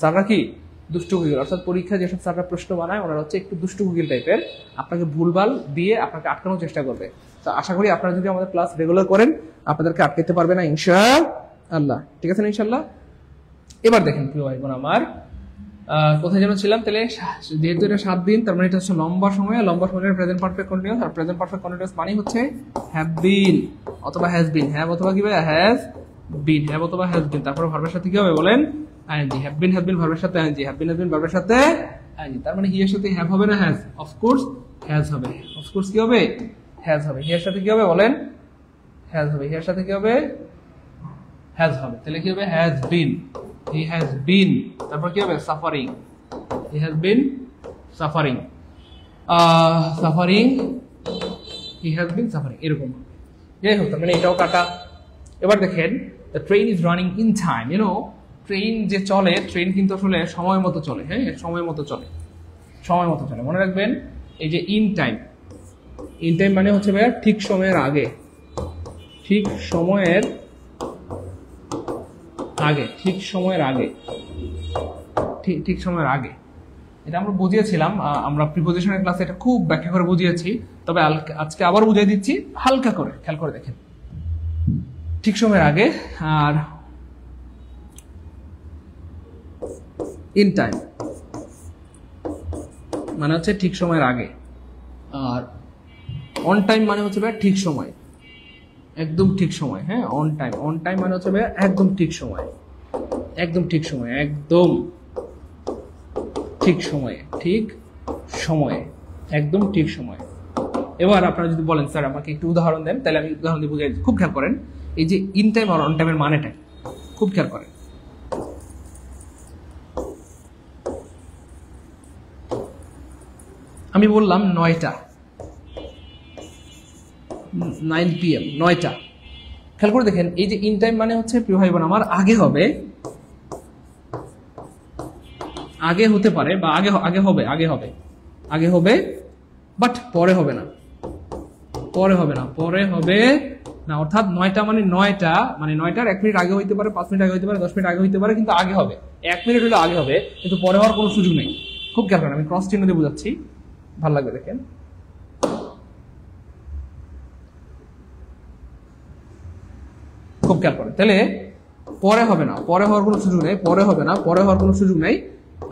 স্যাররা কি? দুষ্টু কোকিল। অর্থাৎ পরীক্ষায় যেসব স্যাররা প্রশ্ন বানায়, ওনারা হচ্ছে একটু দুষ্টু কোকিল টাইপের, আপনাকে ভুলভাল দিয়ে আপনাকে আটকানোর চেষ্টা করবে। তো আশা করি আপনারা যদি আমাদের ক্লাস রেগুলার করেন, আপনাদেরকে আটকাতে পারবে না ইনশাআল্লাহ। ঠিক আছে না ইনশাআল্লাহ? এবার দেখেন প্রিয় ভাই বোন আমার, কোথায় যেন ছিলাম? তাহলে যেহেতু এটা 7 দিন, তার মানে এটা হচ্ছে লম্বা সময়। লম্বা সময়ের প্রেজেন্ট পারফেক্ট কন্টিনিউয়াস, আর প্রেজেন্ট পারফেক্ট কন্টিনিউয়াস মানে হচ্ছে হ্যাভ বিন অথবা হ্যাজ বিন। হ্যাভ অথবা কি ভাই? Has been. তারপর ভার্বের সাথে কি হবে বলেন? আইএনজি। হ্যাভ বিন ভার্বের সাথে আইএনজি, ভার্বের সাথে আইএনজি। তার মানে হি এর সাথে হ্যাভ হবে না হ্যাজ? অফকোর্স হ্যাজ হবে। কি হবে? হ্যাজ হবে। হি এর সাথে কি হবে বলেন? হ্যাজ হবে, এর সাথে কি হবে, হ্যাজ হবে, তাহলে কি হবে, হ্যাজ বিন, হি হ্যাজ বিন, তারপর কি হবে, suffering, he has been suffering, suffering, he has been suffering, এরকম। যাই হোক, তার মানে এটাও কাটা। এবার দেখেন, the train is running in time, you know train যে চলে, ট্রেন কিন্তু আসলে সময় মতো চলে, হ্যাঁ সময় মতো চলে, সময় মতো চলে, মনে রাখবেন। এই যে ইন টাইম, ইন টাইম মানে হচ্ছে ভাইয়া ঠিক সময়ের আগে, ঠিক সময়ের আগে, ঠিক সময়ের আগে, ঠিক সময়ের আগে। এটা আমরা বুঝিয়েছিলাম, আমরা প্রিপোজিশনের ক্লাসে এটা খুব ব্যাখ্যা করে বুঝিয়েছি, তবে আজকে আবার বুঝিয়ে দিচ্ছি হালকা করে, খেয়াল করে দেখেন। ঠিক সময়ের আগে, আর ইন টাইম মানে হচ্ছে ঠিক সময়ের আগে, আর অন টাইম মানে হচ্ছে ভাই ঠিক সময়, একদম ঠিক সময়, হ্যাঁ অন টাইম, অন টাইম মানে হচ্ছে ভাই একদম ঠিক সময়, একদম ঠিক সময়, একদম ঠিক সময়ে, ঠিক সময়ে, একদম ঠিক সময়। এবার আপনারা যদি বলেন স্যার আমাকে একটু উদাহরণ দেন, তাহলে আমি উদাহরণ দিয়ে বুঝাই দিচ্ছি। খুব খেয়াল করেন, এই যে ইন টাইম আর অন টাইমের মানেটা খুব খেয়াল করেন। আমি বললাম 9টা, 9 PM, 9টা। খেয়াল করে দেখেন, এই যে ইন টাইম মানে হচ্ছে প্রিয় ভাই বোন আমার আগে হবে, আগে হতে পারে, বা আগে আগে হবে, আগে হবে, আগে হবে, বাট পরে হবে না, পরে হবে না, পরে হবে না। অর্থাৎ 9টা মানে 9টা, মানে 9টার 1 মিনিট আগে হইতে পারে, 5 মিনিট আগে হইতে পারে, 10 মিনিট আগে হইতে পারে, কিন্তু আগে হবে। 1 মিনিট হলে আগে হবে, কিন্তু পরে হওয়ার কোনো সুযোগ নেই। খুব খেয়াল করেন, আমি ক্রস চিহ্ন দিয়ে বোঝাচ্ছি, ভালো লাগবে দেখেন। খুব খেয়াল করেন, তাহলে পরে হবে না, পরে হওয়ার কোনো সুযোগ নেই, পরে হবে না, পরে হওয়ার কোনো সুযোগ নেই,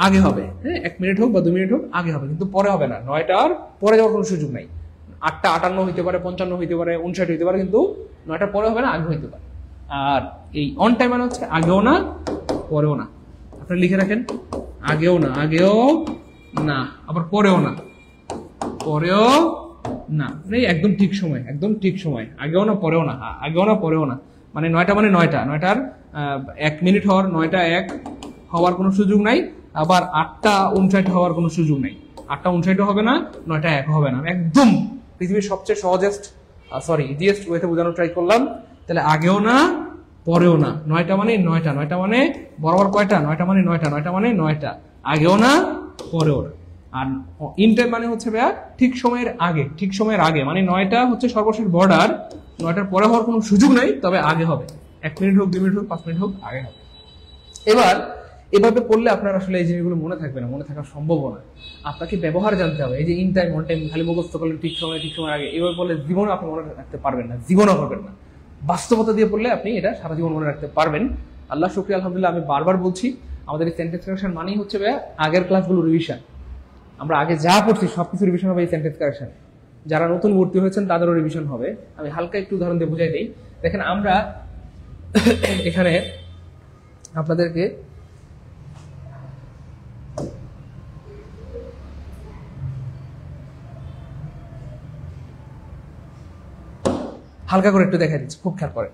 আগে হবে, হ্যাঁ 1 মিনিট হোক বা 2 মিনিট হোক আগে হবে, কিন্তু পরে হবে না। 9টার পরে যাওয়ার কোনো সুযোগ নেই। 8টা 58 হইতে পারে, 55 হইতে পারে, 59 হইতে পারে, কিন্তু 9টার পরে হবে না, আগে হইতে পারে। আর এই অন টাইম মানে হচ্ছে আগেও না পরেও না। আপনারা লিখে রাখেন, আগেও না, আগেও না, আবার পরেও না, পরেও না, মানে একদম ঠিক সময়, একদম ঠিক সময়, আগেও না পরেও না, আগেও না পরেও না। মানে 9টা মানে 9টা, 9টার 1 মিনিট হওয়ার, 9টা 1 হওয়ার কোনো সুযোগ নাই, আবার 8টা 59 হওয়ার কোনো সুযোগ নাই। 8টা 59 হবে না, 9টা 1 হবে না, একদম পৃথিবীর সবচেয়ে সহজেস্ট, ইজিয়েস্ট ওয়েতে বোঝানোর ট্রাই করলাম। তাহলে আগেও না পরেও না, 9টা মানে 9টা, 9টা মানে বরাবর কয়টা, 9টা মানে 9টা, 9টা মানে 9টা, আগেও না পরেও না। আর ইন টাইম মানে হচ্ছে ভাইয়া ঠিক সময়ের আগে, ঠিক সময়ের আগে, মানে 9টা হচ্ছে সর্বশেষ বর্ডার, 9টার পরে হওয়ার কোনো সুযোগ নাই, তবে আগে হবে। 1 মিনিট হোক, 2 মিনিট হোক, 5 মিনিট হোক, আগে হবে। এবার এভাবে পড়লে আপনার আসলে এই জিনিসগুলো মনে থাকবে না, মনে থাকা সম্ভব না। আপনাকে ব্যবহার জানতে হবে। এই যে ইন টাইম, অন টাইম খালি মুখস্থ করলেন ঠিক সময়, ঠিক সময়ের আগে, এভাবে পড়লে জীবনে আপনি মনে রাখতে পারবেন না, জীবনও পারবেন না। বাস্তবতা দিয়ে পড়লে আপনি এটা সারা জীবন মনে রাখতে পারবেন। আল্লাহ শুকরিয়া, আলহামদুলিল্লাহ। আমি বারবার বলছি, আমাদের এই সেন্টেন্স কারেকশন মানেই হচ্ছে ভাইয়া আগের ক্লাসগুলো রিভিশন। আমরা আগে যা পড়ছি সবকিছু রিভিশন হবে এই সেন্টেন্স কারেকশন। যারা নতুন ভর্তি হয়েছেন তাদেরও রিভিশন হবে। আমি হালকা একটু উদাহরণ দিয়ে বুঝাই দিই। দেখেন, আমরা এখানে আপনাদেরকে হালকা করে একটু দেখা দিচ্ছি, খুব খেয়াল করে,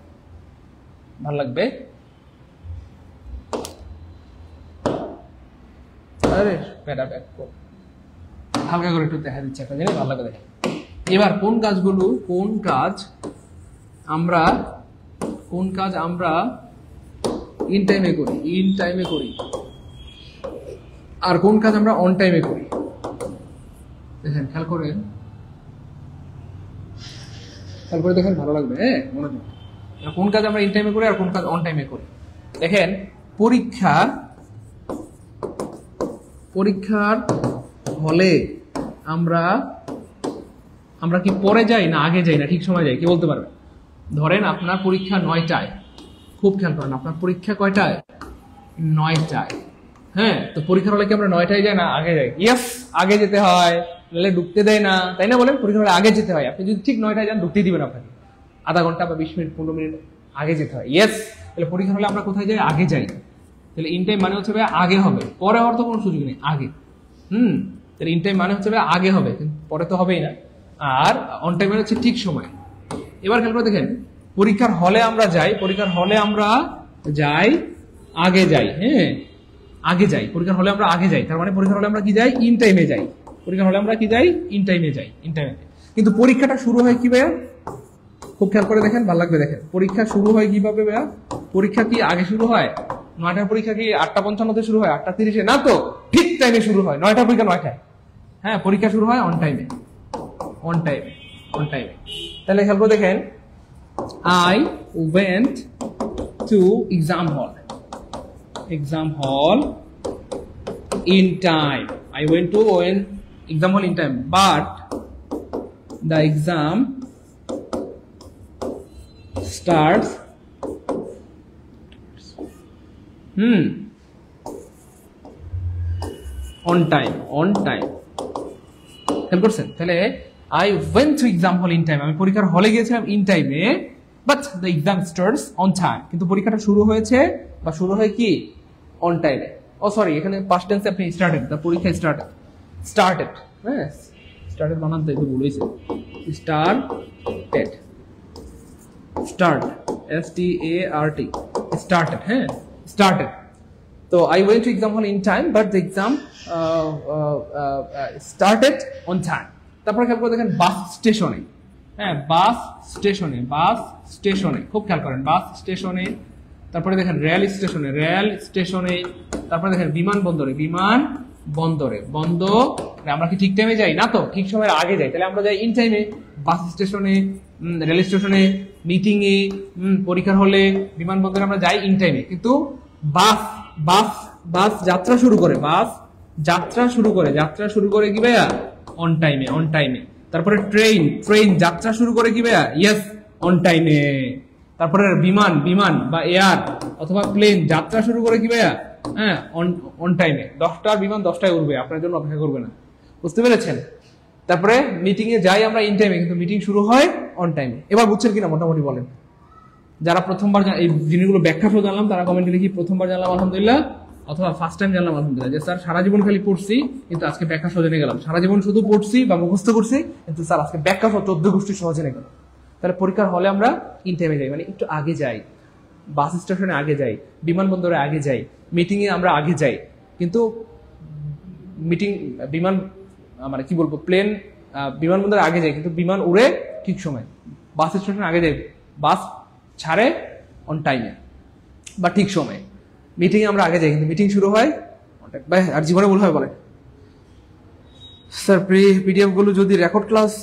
ভালো লাগবে। আরে প্যাডা ব্যাক হালকা করে একটু দেখা দিচ্ছি একটা জিনিস, ভালো লাগবে দেখেন। এবার কোন কাজ আমরা ইন টাইমে করি, ইন টাইমে করি, আর কোন কাজ আমরা অন টাইমে করি। দেখেন, খেয়াল করে দেখেন, ভালো লাগবে, হ্যাঁ মনোযোগ। কোন কাজ আমরা ইন টাইমে করি আর কোন কাজ অন টাইমে করি। দেখেন, পরীক্ষার হলে আমরা কি পরে যাই না আগে যাই না ঠিক সময় যাই, কি বলতে পারবে? ধরেন আপনার পরীক্ষা 9টায়, খুব খেয়াল করেন, আপনার পরীক্ষা কয়টায়? 9টায়। হ্যাঁ, তো পরীক্ষার হলে কি আমরা 9টায় যাই না আগে যাই? ইয়েস, আগে যেতে হয়, নাহলে ঢুকতে দেয় না, তাই না? বলেন, পরীক্ষার হলে আগে যেতে হয়। আপনি যদি ঠিক 9টায় যান, ঢুকতেই দিবেন আপনাকে, আধা ঘন্টা বা 20 মিনিট 15 মিনিট আগে যেতে হয়। ইয়েস, তাহলে পরীক্ষার হলে আমরা কোথায় যাই? আগে যাই। তাহলে ইন টাইম মানে হচ্ছে ভাই আগে হবে, পরে হওয়ার তো কোনো সুযোগ নেই, আগে। তাহলে ইন টাইম মানে হচ্ছে ভাই আগে হবে, কিন্তু পরে তো হবেই না। আর অন টাইম মানে হচ্ছে ঠিক সময়। এবার খেয়াল করে দেখেন, পরীক্ষার হলে আমরা যাই, পরীক্ষার হলে আমরা যাই আগে যাই, হ্যাঁ আগে যাই, পরীক্ষার হলে আমরা আগে যাই, তার মানে পরীক্ষার হলে আমরা কি যাই, ইন টাইমে যাই, পরীক্ষার হলে আমরা কি যাই, ইন টাইমে যাই, ইন টাইমে। কিন্তু পরীক্ষাটা শুরু হয় কি ভাইয়া, খুব খেয়াল করে দেখেন, ভালো লাগবে দেখেন, পরীক্ষা শুরু হয় কিভাবে ভাইয়া, পরীক্ষা কি আগে শুরু হয়, 9টার পরীক্ষা কি 8:55 শুরু হয়, 8:30 না তো, ঠিক টাইমে শুরু হয়, 9টার পরীক্ষা 9টায়, হ্যাঁ পরীক্ষা শুরু হয় অন টাইমে, অন টাইমে, অন টাইমে। তাহলে খেয়াল করে দেখেন, I went to exam hall in time. I went to exam hall in time, but the exam starts on time, on time. খেয়াল করছেন? তাহলে I went to exam hall in time, আমি পরীক্ষার হলে গিয়েছিলাম ইন টাইমে, but the exam starts on time, কিন্তু পরীক্ষাটা শুরু হয়েছে বা শুরু হয় কি অন টাইমে। ও সরি, এখানে পাস্ট টেন্সে আপনি স্টার্টেড, the পরীক্ষা স্টার্টেড, হ্যাঁ স্টার্টেড বানান তো একটু ভুল হয়েছে, স্টার্ট START, স্টার্টেড, হ্যাঁ স্টার্টেড। তো I went to exam hall in time, but the exam started on time. তারপরে খেয়াল করে দেখেন বাস স্টেশনে, হ্যাঁ বাস স্টেশনে, খুব খেয়াল করেন, বাস স্টেশনে, তারপরে দেখেন রেল স্টেশনে, তারপরে দেখেন বিমানবন্দরে, আমরা কি ঠিক টাইমে যাই না তো, ঠিক সময়ের আগে যাই, তাহলে আমরা যাই ইন টাইমে। বাস স্টেশনে, রেল স্টেশনে, মিটিং এ, পরীক্ষার হলে, বিমানবন্দরে আমরা যাই ইন টাইমে। কিন্তু বাস যাত্রা শুরু করে, যাত্রা শুরু করে কি ভাইয়া, অন টাইমে। তারপরে ট্রেন যাত্রা শুরু করে কি ভাইয়া, ইয়েস অন টাইমে। তারপরে বিমান বা এয়ার অথবা প্লেন যাত্রা শুরু করে কি ভাইয়া, হ্যাঁ অন টাইমে। 10টার বিমান 10টায় উঠবে, আপনার জন্য অপেক্ষা করবে না, বুঝতে পেরেছেন? তারপরে মিটিং এ যাই আমরা ইন টাইমে, কিন্তু মিটিং শুরু হয় অন টাইমে। এবার বুঝছেন কিনা মোটামুটি বলেন? যারা প্রথমবার এই জিনিসগুলো ব্যাখ্যা সহ জানলাম তারা কমেন্টে লিখি প্রথমবার জানলাম আলহামদুলিল্লাহ, অথবা ফার্স্ট টাইম জানলাম আলহামদুলিল্লাহ, যে স্যার সারা জীবন খালি পড়ছি কিন্তু আজকে ব্যাখ্যা সহ জেনে গেলাম, সারা জীবন শুধু পড়ছি বা মুখস্থ করছি কিন্তু স্যার আজকে ব্যাখ্যা সহ 14 গোষ্ঠী সহ জেনে গেলাম। তাহলে পরীক্ষার হলে আমরা ইন টাইমে যাই, মানে একটু আগে যাই, বাস স্টেশনে আগে যাই, বিমানবন্দরে আগে যাই, মিটিং এ আমরা আগে যাই, কিন্তু মানে কি বলবো, প্লেন বিমানবন্দরে আগে যাই কিন্তু বিমান উড়ে ঠিক সময়, বাস স্টেশনে আগে যাই, বাস ছাড়ে অন টাইমে বা ঠিক সময়ে, মিটিং এ আমরা আগে যাই কিন্তু মিটিং শুরু হয়। আর জীবনে ভুল হয় বলে স্যার পিডিএফ গুলো যদি রেকর্ড ক্লাস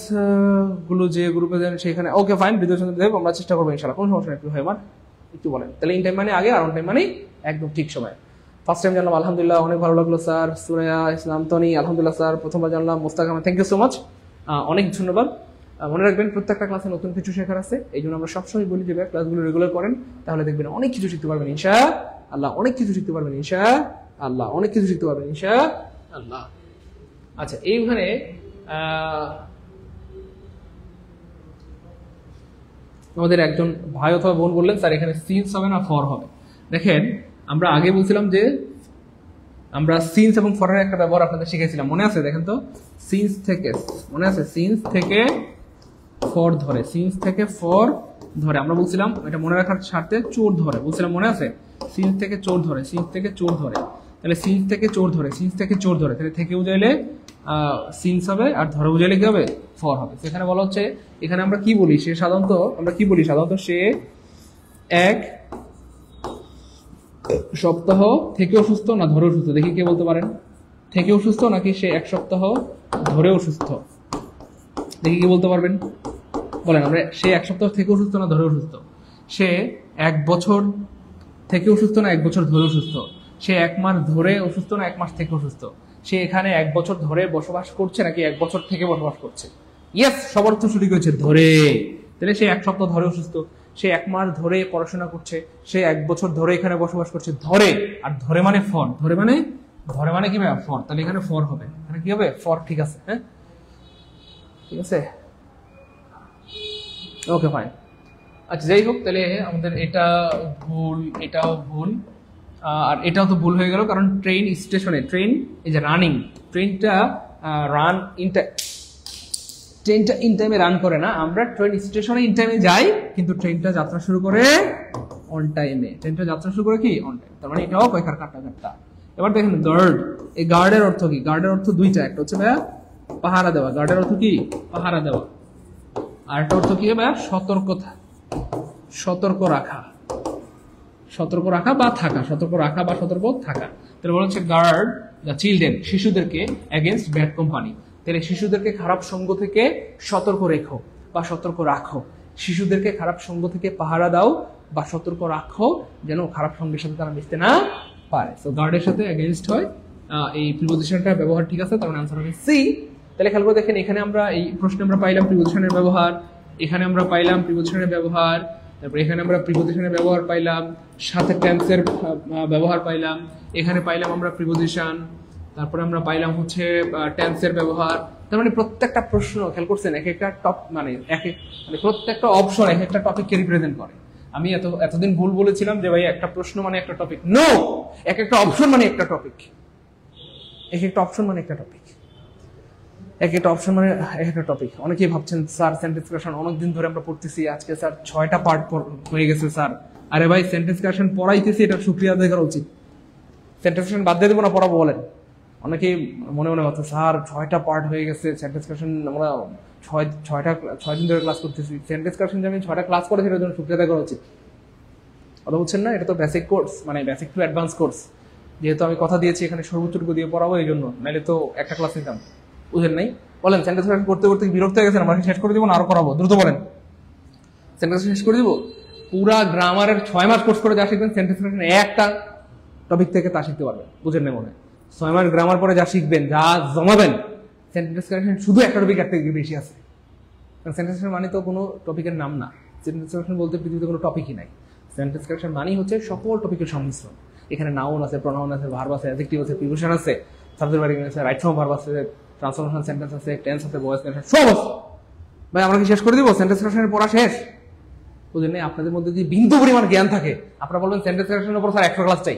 গুলো যে গ্রুপে দেন সেখানে, ওকে ফাইন, ভিডিও দেব, আমরা চেষ্টা করবো ইনশাআল্লাহ, কোনো সমস্যা নেই। একটু হয় আমার একটু বলেন, তাহলে ইন টাইম মানে আগে আর অন টাইম মানে একদম ঠিক সময়। ফার্স্ট টাইম জানলাম আলহামদুলিল্লাহ, অনেক ভালো লাগলো স্যার। সুরাইয়া ইসলাম তনি আলহামদুলিল্লাহ স্যার, প্রথমবার জানলাম। Mostak Ahmed, thank you so much, অনেক ধন্যবাদ। মনে রাখবেন প্রত্যেকটা ক্লাসে নতুন কিছু শেখার আছে, এই জন্য আমরা সবসময় বলি যে ক্লাসগুলো রেগুলার করেন, তাহলে দেখবেন অনেক কিছু শিখতে পারবেন ইনশাআল্লাহ, অনেক কিছু শিখতে পারবেন ইনশাআল্লাহ। আচ্ছা, এইখানে আমাদের একজন ভাই অথবা বোন বললেন স্যার এখানে সিন্স হবে না ফর হবে। দেখেন আমরা আগে বলছিলাম যে আমরা সিন্স এবং ফরের একটা ব্যবহার আপনাদের শিখেছিলাম, মনে আছে? দেখেন তো, সিন্স থেকে, মনে আছে, সিন্স থেকে ফর ধরে, আমরা বলছিলাম এটা মনে রাখার স্বার্থে চোর ধরে বলছিলাম, মনে আছে? সিন্স থেকে চোর ধরে, তাহলে সিন্স থেকে চোর ধরে, তাহলে থেকে বুঝাইলে সিন্স হবে আর ধরে বুঝাইলে কি হবে, ফর হবে। সেখানে বলা হচ্ছে, এখানে আমরা কি বলি, সাধারণত সে এক সপ্তাহ থেকে অসুস্থ না ধরে অসুস্থ, দেখি কে বলতে পারেন? থেকে অসুস্থ নাকি সে এক সপ্তাহ ধরে অসুস্থ, দেখি কে বলতে পারবেন? বলেন, আমরা সে এক সপ্তাহ থেকে অসুস্থ না ধরে অসুস্থ, সে 1 বছর থেকে অসুস্থ না 1 বছর ধরে অসুস্থ, সে 1 মাস ধরে অসুস্থ না 1 মাস থেকে অসুস্থ, সে এখানে 1 বছর ধরে বসবাস করছে নাকি 1 বছর থেকে বসবাস করছে? ইয়েস, সবার তো সঠিক হয়েছে ধরে। তাহলে সে 1 সপ্তাহ ধরে অসুস্থ, সে 1 মাস ধরে পড়াশোনা করছে, সে 1 বছর ধরে এখানে বসবাস করছে, ধরে। আর ধরে মানে ফর, ধরে মানে কি ভাই, ফর। তাহলে এখানে ফর হবে, এখানে কি হবে, ফর। ঠিক আছে, হ্যাঁ ঠিক আছে, ওকে ফাইন। আচ্ছা, যাই হোক, তাহলে আমাদের এটা ভুল, এটাও ভুল, আর এটাও তো ভুল হয়ে গেল, কারণ ট্রেন স্টেশনে, ট্রেন এই যে রানিং, ট্রেনটা রান ট্রেনটা ইন টাইমে রান করে না, আমরা ট্রেন স্টেশনে ইন টাইমে যাই কিন্তু ট্রেনটা যাত্রা শুরু করে অন টাইমে। ট্রেনটা যাত্রা শুরু করে কি অন টাইম, তার মানে এটাও কয়কার কাটা। এবার দেখেন গার্ড, এই গার্ডের অর্থ কি? গার্ডের অর্থ দুইটা, একটা হচ্ছে ভাইয়া পাহারা দেওয়া, গার্ডের অর্থ কি? পাহারা দেওয়া। আর একটা অর্থ কি ভাইয়া? সতর্কতা, সতর্ক রাখা, সতর্ক রাখা বা থাকা, সতর্ক রাখা বা সতর্ক থাকা। তাহলে বলা হচ্ছে গার্ড দ্য চিলড্রেন, শিশুদেরকে এগেনস্ট ব্যাড কোম্পানি। তাহলে শিশুদেরকে খারাপ সঙ্গ থেকে সতর্ক রেখো বা সতর্ক রাখো, শিশুদেরকে খারাপ সঙ্গ থেকে পাহারা দাও বা সতর্ক রাখো যেন খারাপ সঙ্গের সাথে তারা মিশতে না পারে। সো গার্ডের সাথে এগেনস্ট হয়, এই প্রিপোজিশনটা ব্যবহার ঠিক আছে, তার মানে আনসার হবে সি। তাহলে খেয়াল করে দেখেন, এখানে আমরা এই প্রশ্নে আমরা পাইলাম প্রিপোজিশনের ব্যবহার, এখানে আমরা পাইলাম প্রিপোজিশনের ব্যবহার, তারপর এখানে আমরা প্রিপোজিশনের ব্যবহার পাইলাম, সাথে টেন্সের ব্যবহার পাইলাম, এখানে পাইলাম আমরা প্রিপোজিশন, তারপরে আমরা পাইলাম হচ্ছে টেন্সের ব্যবহার। তার মানে প্রত্যেকটা প্রশ্ন খেয়াল করছেন এক একটা টপ মানে প্রত্যেকটা অপশন এক একটা টপিককে রিপ্রেজেন্ট করে। আমি এতদিন ভুল বলেছিলাম যে ভাই একটা প্রশ্ন মানে একটা টপিক, নো, এক একটা অপশন মানে একটা টপিক, এক একটা অপশন মানে একটা টপিক, এক একটা অপশন মানে এক একটা টপিক। অনেকেই ভাবছেন স্যার সেন্টেন্স ক্রিয়েশন অনেকদিন ধরে আমরা পড়তেছি, আজকে স্যার 6টা পার্ট হয়ে গেছে স্যার। আরে ভাই সেন্টেন্স ক্রিয়েশন পড়াইতেছি, এটা সুক্রিয়া আদায় করা উচিত। সেন্টেন্স ক্রিয়েশন বাদ দিয়ে দেবো না, পড়াবো বলেন? অনেকেই মনে মনে ভাবছে স্যার 6টা পার্ট হয়ে গেছে, সেন্টেন্স ক্রিয়েশন আমরা 6 দিন ধরে ক্লাস করতেছি, সেন্টেন্স ক্রিয়েশন যে আমি 6টা ক্লাস করেছি এটার জন্য সুক্রিয়া আদায় করা উচিত। কথা বুঝছেন না? এটা তো বেসিক কোর্স, মানে বেসিক টু অ্যাডভান্স কোর্স। যেহেতু আমি কথা দিয়েছি এখানে সর্বোচ্চটুকু দিয়ে পড়াবো, এই জন্য, নাহলে তো একটা ক্লাস নিতাম। বুঝেন নাই? বলেন সেন্টেন্স ক্রিয়েশন করতে করতে বিরক্ত হয়ে গেছেন, আমাকে শেষ করে দিব না আরো করাবো? দ্রুত বলেন। সেন্টেন্স শেষ করে দিব? পুরা গ্রামারের 6 মাস কোর্স করে যা শিখবেন সেন্টেন্স ক্রিয়েশন একটা টপিক থেকে তা শিখতে পারবেন। বুঝেন না? মনে হয় 6 মাস গ্রামার পরে যা শিখবেন, যা জমাবেন, সেন্টেন্স ক্রিয়েশন শুধু একটা টপিক একটা বেশি আছে। কারণ সেন্টেন্স ক্রিয়েশন মানে তো কোনো টপিকের নাম না, সেন্টেন্স ক্রিয়েশন বলতে পৃথিবীতে কোনো টপিকই নাই। সেন্টেন্স ক্রিয়েশন মানে হচ্ছে সকল টপিকের সংমিশ্রণ। এখানে নাউন আছে, প্রনাউন আছে, ভার্ব আছে, অ্যাডজেক্টিভ আছে, প্রিপোজিশন আছে, সাবজেক্ট ভার্ব আছে, রাইট ফর্ম ভার্ব আছে, ট্রান্সফরমেশন সেন্টেন্স আছে, টেন্স আছে, ভয়েস টেন্স সব আছে। ভাই আমরা কি শেষ করে দিব? সেন্টেন্স ক্রিয়েশনের পড়া শেষ? বুঝেন নাই? আপনাদের মধ্যে যদি বিন্দু পরিমাণ জ্ঞান থাকে, আপনারা বলবেন সেন্টেন্স ক্রিয়েশনের উপর স্যার 100 ক্লাস চাই।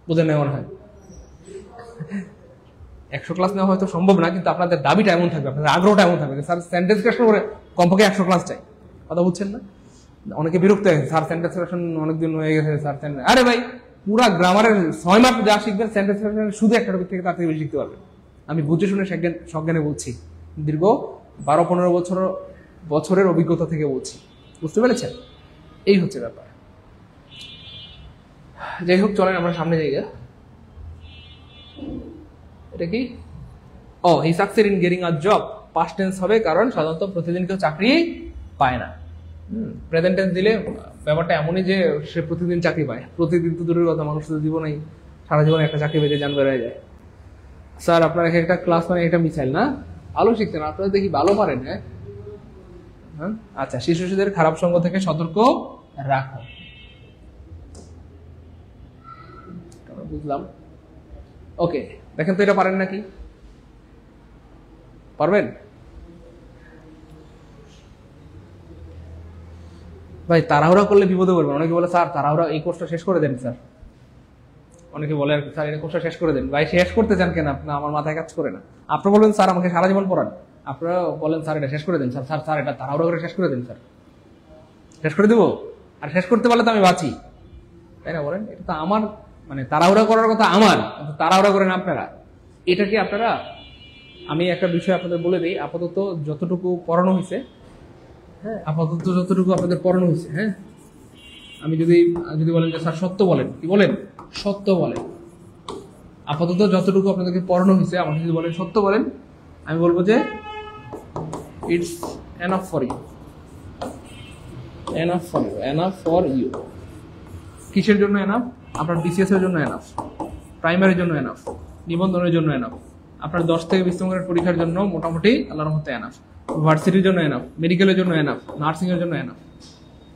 বুঝেন নাই? মনে হয় 100 ক্লাস নেওয়া হয়তো সম্ভব না, কিন্তু আপনাদের দাবিটা এমন থাকবে, আপনাদের আগ্রহটা এমন থাকবে স্যার সেন্টেন্স ক্রিয়েশন করে কমপক্ষে 100 ক্লাস চাই। কথা বুঝছেন না? অনেকে বিরক্ত হয়ে স্যার সেন্টেন্স ক্রিয়েশন অনেকদিন হয়ে গেছে স্যার। আরে ভাই পুরা গ্রামারের 6 মাস যা শিখবেন সেন্টেন্স ক্রিয়েশন শুধু একটা টপিক থেকে তার থেকে বেশি শিখতে পারবেন। আমি বুঝে শুনে সজ্ঞানে বলছি, দীর্ঘ 12-15 বছরের অভিজ্ঞতা থেকে বলছি। বুঝতে পেরেছেন? এই হচ্ছে ব্যাপার। যাই হোক, চলেন আমরা সামনে যাই। এটা কি? He succeed in getting a job. Past tense হবে, কারণ সাধারণত প্রতিদিন কেউ চাকরি পায় না। প্রেজেন্ট টেন্স দিলে ব্যাপারটা এমনই যে সে প্রতিদিন চাকরি পায়। প্রতিদিন তো দূরের কথা, মানুষ তো জীবনেই সারা জীবনে একটা চাকরি পেতে যান বেড়ে যায়। স্যার আপনার একটা ক্লাস মানে একটা মিসাইল না, ভালো শিখতেন আপনারা, দেখি ভালো পারেন। হ্যাঁ, আচ্ছা, শিশুদের খারাপ সঙ্গ থেকে সতর্ক রাখো, বুঝলাম। ওকে, দেখেন তো এটা পারেন নাকি? পারবেন? ভাই তাড়াহুড়া করলে বিপদে পড়বেন। অনেকে বলে স্যার তাড়াহুড়া এই কোর্সটা শেষ করে দেন স্যার। অনেকে বলে স্যার এই কোর্সটা শেষ করে দেন। ভাই শেষ করতে চান কেন? আপনার আমার মাথায় কাজ করে না। আপনারা বলবেন স্যার আমাকে সারা জীবন পড়ান, আপনারা বলেন স্যার এটা শেষ করে দেন স্যার, স্যার এটা তাড়াহুড়া করে শেষ করে দেন স্যার। শেষ করে দেবো? আর শেষ করতে পারলে তো আমি বাঁচি, তাই না? বলেন, এটা তো আমার, মানে তাড়াহুড়া করার কথা আমার, তাড়াহুড়া করেন আপনারা। এটা কি আপনারা, আমি একটা বিষয় আপনাদের বলে দিই, আপাতত যতটুকু পড়ানো হয়েছে, হ্যাঁ, আপাতত যতটুকু আপনাদের পড়ানো হয়েছে, হ্যাঁ, আমি যদি বলেন যে স্যার সত্য বলেন, কি বলেন? সত্য বলেন। আপাতত যতটুকু আপনাদেরকে পড়ানো হয়েছে, আমাকে যদি বলেন সত্য বলেন, আমি বলবো যে it's enough for you, enough for you, enough for you. কিসের জন্য এনাফ? আপনার বিসিএস এর জন্য এনাফ, প্রাইমারির জন্য এনাফ, নিবন্ধনের জন্য এনাফ, আপনার 10 থেকে 20 নম্বরের পরীক্ষার জন্য মোটামুটি আল্লাহর রহমতে এনাফ, ভার্সিটির জন্য এনাফ, মেডিকেলের জন্য এনাফ, নার্সিং এর জন্য এনাফ।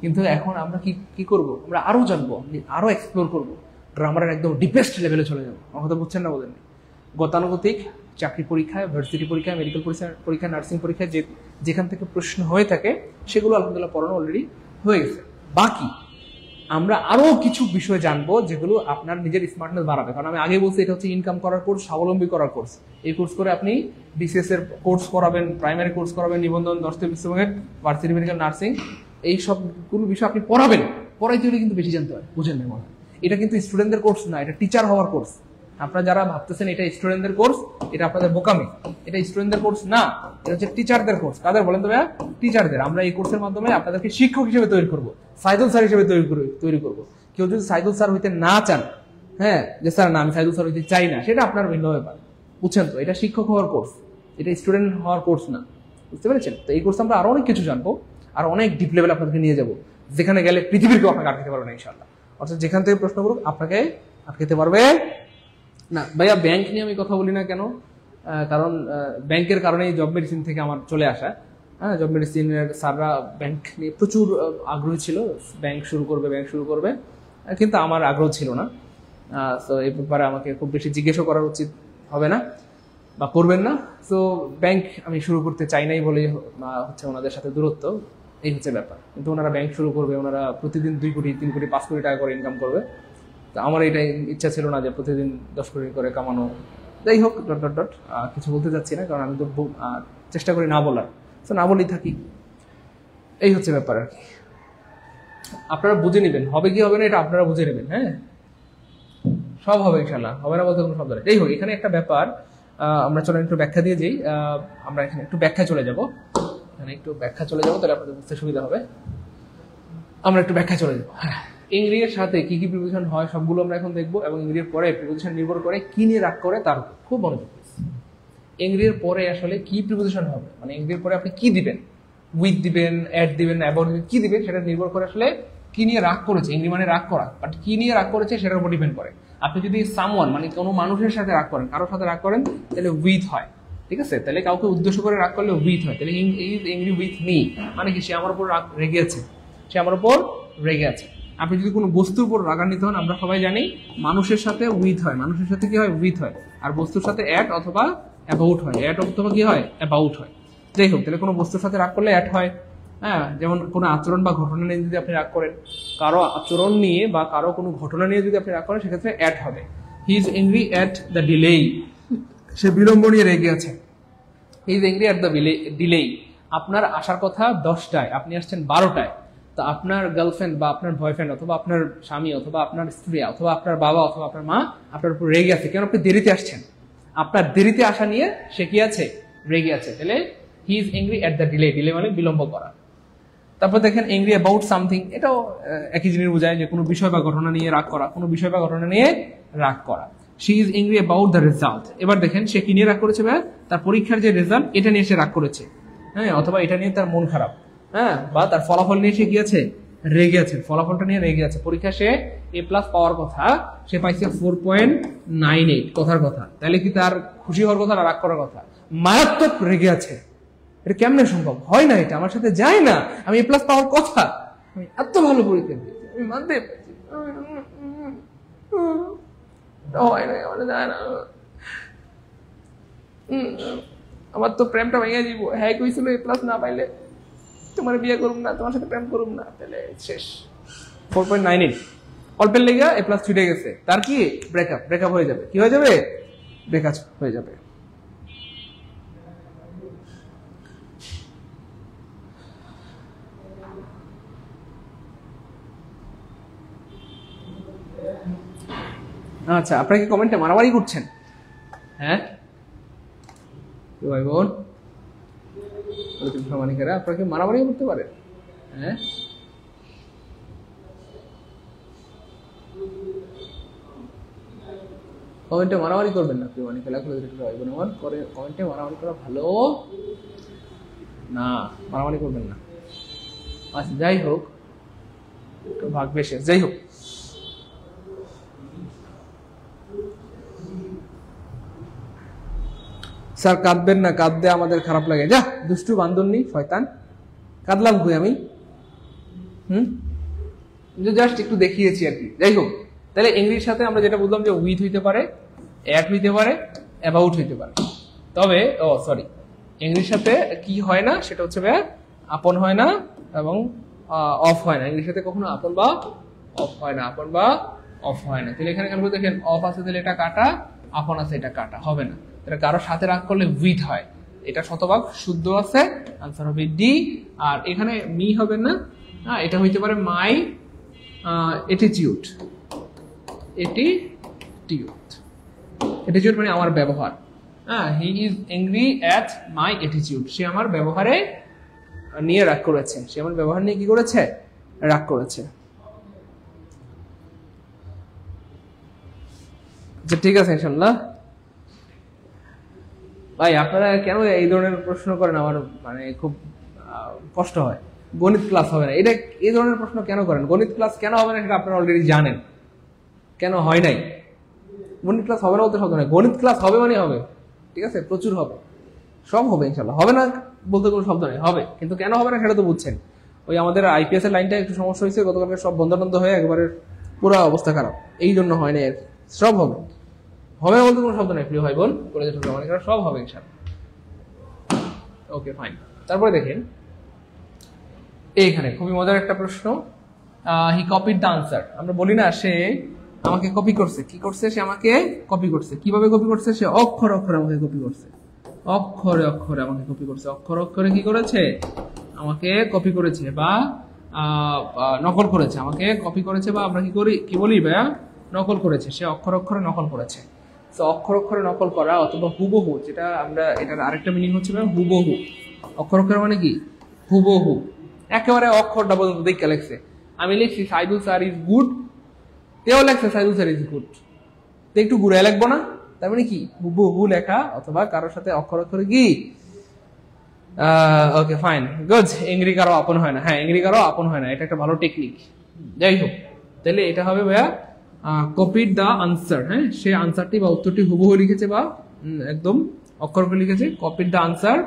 কিন্তু এখন আমরা কি করব? আমরা আরো জানবো, আরো এক্সপ্লোর করবো, গ্রামারের একদম ডিপেস্ট লেভেলে চলে যাবো। আমার কথা বুঝছেন না? বলেন, গতানুগতিক চাকরি পরীক্ষায়, ভার্সিটি পরীক্ষায়, মেডিকেল পরীক্ষা, নার্সিং পরীক্ষায় যেখান থেকে প্রশ্ন হয়ে থাকে সেগুলো আলহামদুলিল্লাহ পড়ানো অলরেডি হয়ে গেছে। বাকি আমরা আরো কিছু বিষয় জানবো যেগুলো আপনার নিজের স্মার্টনেস বাড়াবে। কারণ আমি আগে বলছি এটা হচ্ছে ইনকাম করার কোর্স, স্বাবলম্বী করার কোর্স। এই কোর্স করে আপনি বিসিএস এর কোর্স করাবেন, প্রাইমারি কোর্স করাবেন, নিবন্ধন, 10টি বিশ্ববিদ্যালয়, ভার্সিটি মেডিকেল নার্সিং, এই সবগুলো বিষয় আপনি পড়াবেন। পড়াইতে হলে কিন্তু বেশি জানতে হয়, বুঝেন না মনে হয়? এটা কিন্তু স্টুডেন্টদের কোর্স না, এটা টিচার হওয়ার কোর্স। আপনারা যারা ভাবতেছেন এটা স্টুডেন্টদের কোর্স, এটা আপনাদের বোকামি। এটা স্টুডেন্টদের কোর্স না, এটা হচ্ছে টিচারদের কোর্স। কাদের বলেন তো ভাইয়া? টিচারদের। আমরা এই কোর্সের মাধ্যমে আপনাদেরকে শিক্ষক হিসেবে তৈরি করব, সাইদুল স্যার হিসেবে তৈরি করব। কেউ যদি সাইদুল স্যার হইতে না চান, হ্যাঁ, যে স্যার না আমি সাইদুল স্যার হইতে চাই না, সেটা আপনার ভিন্ন ব্যাপার, বুঝছেন তো? এটা শিক্ষক হওয়ার কোর্স, এটা স্টুডেন্ট হওয়ার কোর্স না, বুঝতে পেরেছেন? তো এই কোর্সে আমরা আরো অনেক কিছু জানবো, আর অনেক ডিপ লেভেল আপনাদেরকে নিয়ে যাবো, যেখানে গেলে পৃথিবীর কেউ আপনাকে আটকাতে পারবে না ইনশাআল্লাহ। অর্থাৎ যেখান থেকে প্রশ্ন করুক আপনাকে আটকাতে পারবে না। ভাইয়া ব্যাংক নিয়ে আমি কথা বলি না কেন? কারণ ব্যাংকের কারণেই জব মেডিসিন থেকে আমার চলে আসা। হ্যাঁ, জব মেডিসিনের স্যাররা ব্যাংক নিয়ে প্রচুর আগ্রহী ছিল, ব্যাংক শুরু করবে, কিন্তু আমার আগ্রহ ছিল না। তো এই ব্যাপারে আমাকে খুব বেশি জিজ্ঞেসও করার উচিত হবে না বা করবেন না। তো ব্যাংক আমি শুরু করতে চাই নাই বলে হচ্ছে ওনাদের সাথে দূরত্ব, এই হচ্ছে ব্যাপার। কিন্তু ওনারা ব্যাংক শুরু করবে, ওনারা প্রতিদিন 2 কোটি 3 কোটি 5 কোটি টাকা করে ইনকাম করবে। তো আমার এটাই ইচ্ছা ছিল না যে প্রতিদিন 10 কোটি করে কামানো। যাই হোক, কিছু বলতে চাচ্ছি না, কারণ আমি তো চেষ্টা করি না বলার, তো না বলেই থাকি। এই হচ্ছে ব্যাপার আর কি। আপনারা বুঝে নেবেন, হবে কি হবে না এটা আপনারা বুঝে নেবেন। হ্যাঁ, সব হবে ইনশাল্লাহ, হবে না বলতে কোনো শব্দ নেই। যাই হোক, এখানে একটা ব্যাপার, আমরা চলেন একটু ব্যাখ্যা দিয়ে যাই। আমরা এখানে একটু ব্যাখ্যায় চলে যাব, তাহলে আপনাদের বুঝতে সুবিধা হবে। আমরা একটু ব্যাখ্যায় চলে যাবো। হ্যাঁ, ইংরি এর সাথে কি কি প্রিপোজিশন হয় সবগুলো আমরা এখন দেখবো, এবং ইংরি এর পরে প্রিপোজিশন নির্ভর করে কি নিয়ে রাগ করে তার উপর খুব মনোযোগ। ইংরি এর পরে আসলে কি প্রিপোজিশন হবে, মানে ইংরি এর পরে আপনি কি দিবেন, উইথ দিবেন, অ্যাট দিবেন, অ্যাবাউট দিবেন, কি দিবেন, সেটা নির্ভর করে আসলে কি নিয়ে রাগ করেছে। ইংরি মানে রাগ করা, বাট কি নিয়ে রাগ করেছে সেটার উপর ডিপেন্ড করে। আপনি যদি সামওয়ান মানে কোনো মানুষের সাথে রাগ করেন, কারোর সাথে রাগ করেন, তাহলে উইথ হয়, ঠিক আছে? তাহলে কাউকে উদ্দেশ্য করে রাগ করলে উইথ হয়। তাহলে ইংরি উইথ মি মানে কি, সে আমার উপর রেগে আছে, সে আমার উপর রেগে আছে। আপনি যদি কোনো বস্তুর উপর রাগান্বিত হন, আমরা সবাই জানি মানুষের সাথে উইথ হয়, মানুষের সাথে কি হয়, উইথ হয়, আর বস্তুর সাথে অ্যাট অথবা অ্যাবাউট হয়, অ্যাট অথবা কি হয়, অ্যাবাউট হয়। যাই হোক, তাহলে কোনো বস্তুর সাথে রাগ করলে অ্যাট হয়। হ্যাঁ, যেমন কোনো আচরণ বা ঘটনা নিয়ে যদি আপনি রাগ করেন, কারো আচরণ নিয়ে বা কারো কোনো ঘটনা নিয়ে যদি আপনি রাগ করেন, সেক্ষেত্রে অ্যাট হবে। He is angry at the delay, সে বিলম্ব নিয়ে রেগে আছে। He is angry at the delay, আপনার আসার কথা 10টায়, আপনি আসছেন 12টায়। তো আপনার গার্লফ্রেন্ড বা আপনার বয়ফ্রেন্ড অথবা আপনার স্বামী অথবা আপনার স্ত্রী অথবা আপনার বাবা অথবা আপনার মা আপনার উপর রেগে আছে, কেন আপনি দেরিতে আসছেন। আপনার দেরিতে আসা নিয়ে সে কি আছে, রেগে আছে। তাহলে হি is angry at the delay, delay মানে বিলম্ব করা। তারপর দেখেন এংরি অ্যাবাউট সামথিং, এটাও একই জিনিস বোঝায় যে কোনো বিষয় বা ঘটনা নিয়ে রাগ করা, কোনো বিষয় বা ঘটনা নিয়ে রাগ করা। She is angry about the result, এবার দেখেন সে কি নিয়ে রাগ করেছে, তার পরীক্ষার যে রেজাল্ট এটা নিয়ে সে রাগ করেছে। হ্যাঁ, অথবা এটা নিয়ে তার মন খারাপ, হ্যাঁ, বা তার ফলাফল নিয়ে সে কি আছে, রেগে আছে, ফলাফলটা নিয়ে রেগে আছে। পরীক্ষা সে A+ পাওয়ার কথা, সে পাইছে 4.98, কথার কথা। তাহলে কি তার খুশি হওয়ার কথা না রাগ করার কথা? মারাত্মক রেগে আছে। এটা কেমনে সম্ভব? হয় না, এটা আমার সাথে যায় না, আমি A+ পাওয়ার কথা, আমি এত ভালো পরীক্ষা দিয়েছি, আমি মানতে হয় না, আমার যায় না, আমার তো প্রেমটা ভেঙে দিব। হ্যাঁ কইছিল A+ না পাইলে তোমার বিয়ে করুম না, তোমার সাথে প্রেম করুম না, তাহলে শেষ। 4.98 অল্পের লেগে A+ ছুটে গেছে, তার কি ব্রেকআপ হয়ে যাবে। কি হয়ে যাবে? ব্রেকআপ হয়ে যাবে। আচ্ছা, আপনারা কি কমেন্টে মারামারি করছেন? হ্যাঁ ভাই বোন, সামানিকেরা, আপনারা কি মারামারি করতে পারেন? হ্যাঁ, কমেন্টে মারামারি করবেন না প্রিয় খেলা খুলে দিতে ভাই বোন আমার, কমেন্টে মারামারি করা ভালো না, মারামারি করবেন না। আচ্ছা, যাই হোক, ভাগ বেশি, যাই হোক, স্যার কাঁদবেন না, কাঁদতে আমাদের খারাপ লাগে। যা দুষ্টু বান্দরনি শয়তান, কাঁদলাম কই আমি? জাস্ট একটু দেখিয়েছি আর কি। যাই হোক, তাহলে ইংলিশ সাথে আমরা যেটা বললাম যে উইথ হইতে পারে, অ্যাট হইতে পারে, অ্যাবাউট হইতে পারে। তবে ইংলিশ সাথে কি হয় না সেটা হচ্ছে আপন হয় না এবং অফ হয় না। ইংলিশ সাথে কখনো আপন বা অফ হয় না, আপন বা অফ হয় না। তাহলে এখানে খেয়াল দেখেন অফ আছে, তাহলে এটা কাটা, আপন আছে এটা কাটা, হবে না। তাহলে কারোর সাথে রাগ করলে উইথ হয়, এটা শতভাগ শুদ্ধ আছে, আনসার হবে ডি। আর এখানে মি হবে না, হ্যাঁ এটা হইতে পারে মাই অ্যাটিটিউড, অ্যাটিটিউড মানে আমার ব্যবহার, হ্যাঁ he is angry at my attitude, সে আমার ব্যবহারে নিয়ে রাগ করেছে, সে আমার ব্যবহার নিয়ে কি করেছে, রাগ করেছে। আচ্ছা ঠিক আছে ইনশাআল্লাহ। ভাই আপনারা কেন এই ধরনের প্রশ্ন করেন, আমার মানে খুব কষ্ট হয়। গণিত ক্লাস হবে না, এটা এই ধরনের প্রশ্ন কেন করেন? গণিত ক্লাস কেন হবে না সেটা আপনারা অলরেডি জানেন, কেন হয় নাই। গণিত ক্লাস হবে না বলতে শব্দ নয়, গণিত ক্লাস হবে মানে হবে, ঠিক আছে, প্রচুর হবে, সব হবে ইনশাল্লাহ, হবে না বলতে কোনো শব্দ নেই, হবে। কিন্তু কেন হবে না সেটা তো বুঝছেন। ওই আমাদের আইপিএস এর লাইনটা একটু সমস্যা হয়েছে গতকালকে, সব বন্ধ বন্ধ হয়ে একবারে পুরো অবস্থা খারাপ, এই জন্য হয় না। সব হবে, হবে না বলতে কোনো শব্দ নেই, প্রিয় ভাই বোন, কলেজে সব হবে ইনশাল্লাহ। Okay fine. তারপরে দেখেন এইখানে খুবই মজার একটা প্রশ্ন, হি কপিড দ্য আনসার। আমরা বলি না সে আমাকে কপি করছে, কি করছে, সে আমাকে কপি করছে। কিভাবে কপি করছে? সে অক্ষর অক্ষরে আমাকে কপি করছে, অক্ষরে অক্ষরে আমাকে কপি করছে, অক্ষর অক্ষরে কি করেছে, আমাকে কপি করেছে বা নকল করেছে, আমাকে কপি করেছে, বা আমরা কি বলি ভাইয়া, নকল করেছে। সে অক্ষর অক্ষরে নকল করেছে। তো অক্ষর অক্ষরে নকল করা অথবা হুবহু, যেটা আমরা এটার আরেকটা মিনিং হচ্ছে হুবহু। অক্ষর অক্ষর মানে কি, হুবহু, একেবারে অক্ষরটা পর্যন্ত দেখে লেখছে। আমি লিখছি সাইদুল স্যার ইজ গুড, তেও লেখছে সাইদুল স্যার ইজ গুড, তো একটু ঘুরে লিখবো না? তার মানে কি, হুবহু লেখা, অথবা কারোর সাথে অক্ষর অক্ষরে কি। Okay fine, good. এংরি কারো আপন হয় না, হ্যাঁ এংরি কারো আপন হয় না, এটা একটা ভালো টেকনিক। যাই হোক, তাহলে এটা হবে ভাইয়া কপিড দ্য আনসার, হ্যাঁ সে আনসারটি বা উত্তরটি হুবহু লিখেছে বা একদম অক্ষর অক্ষরে লিখেছে। Copied the answer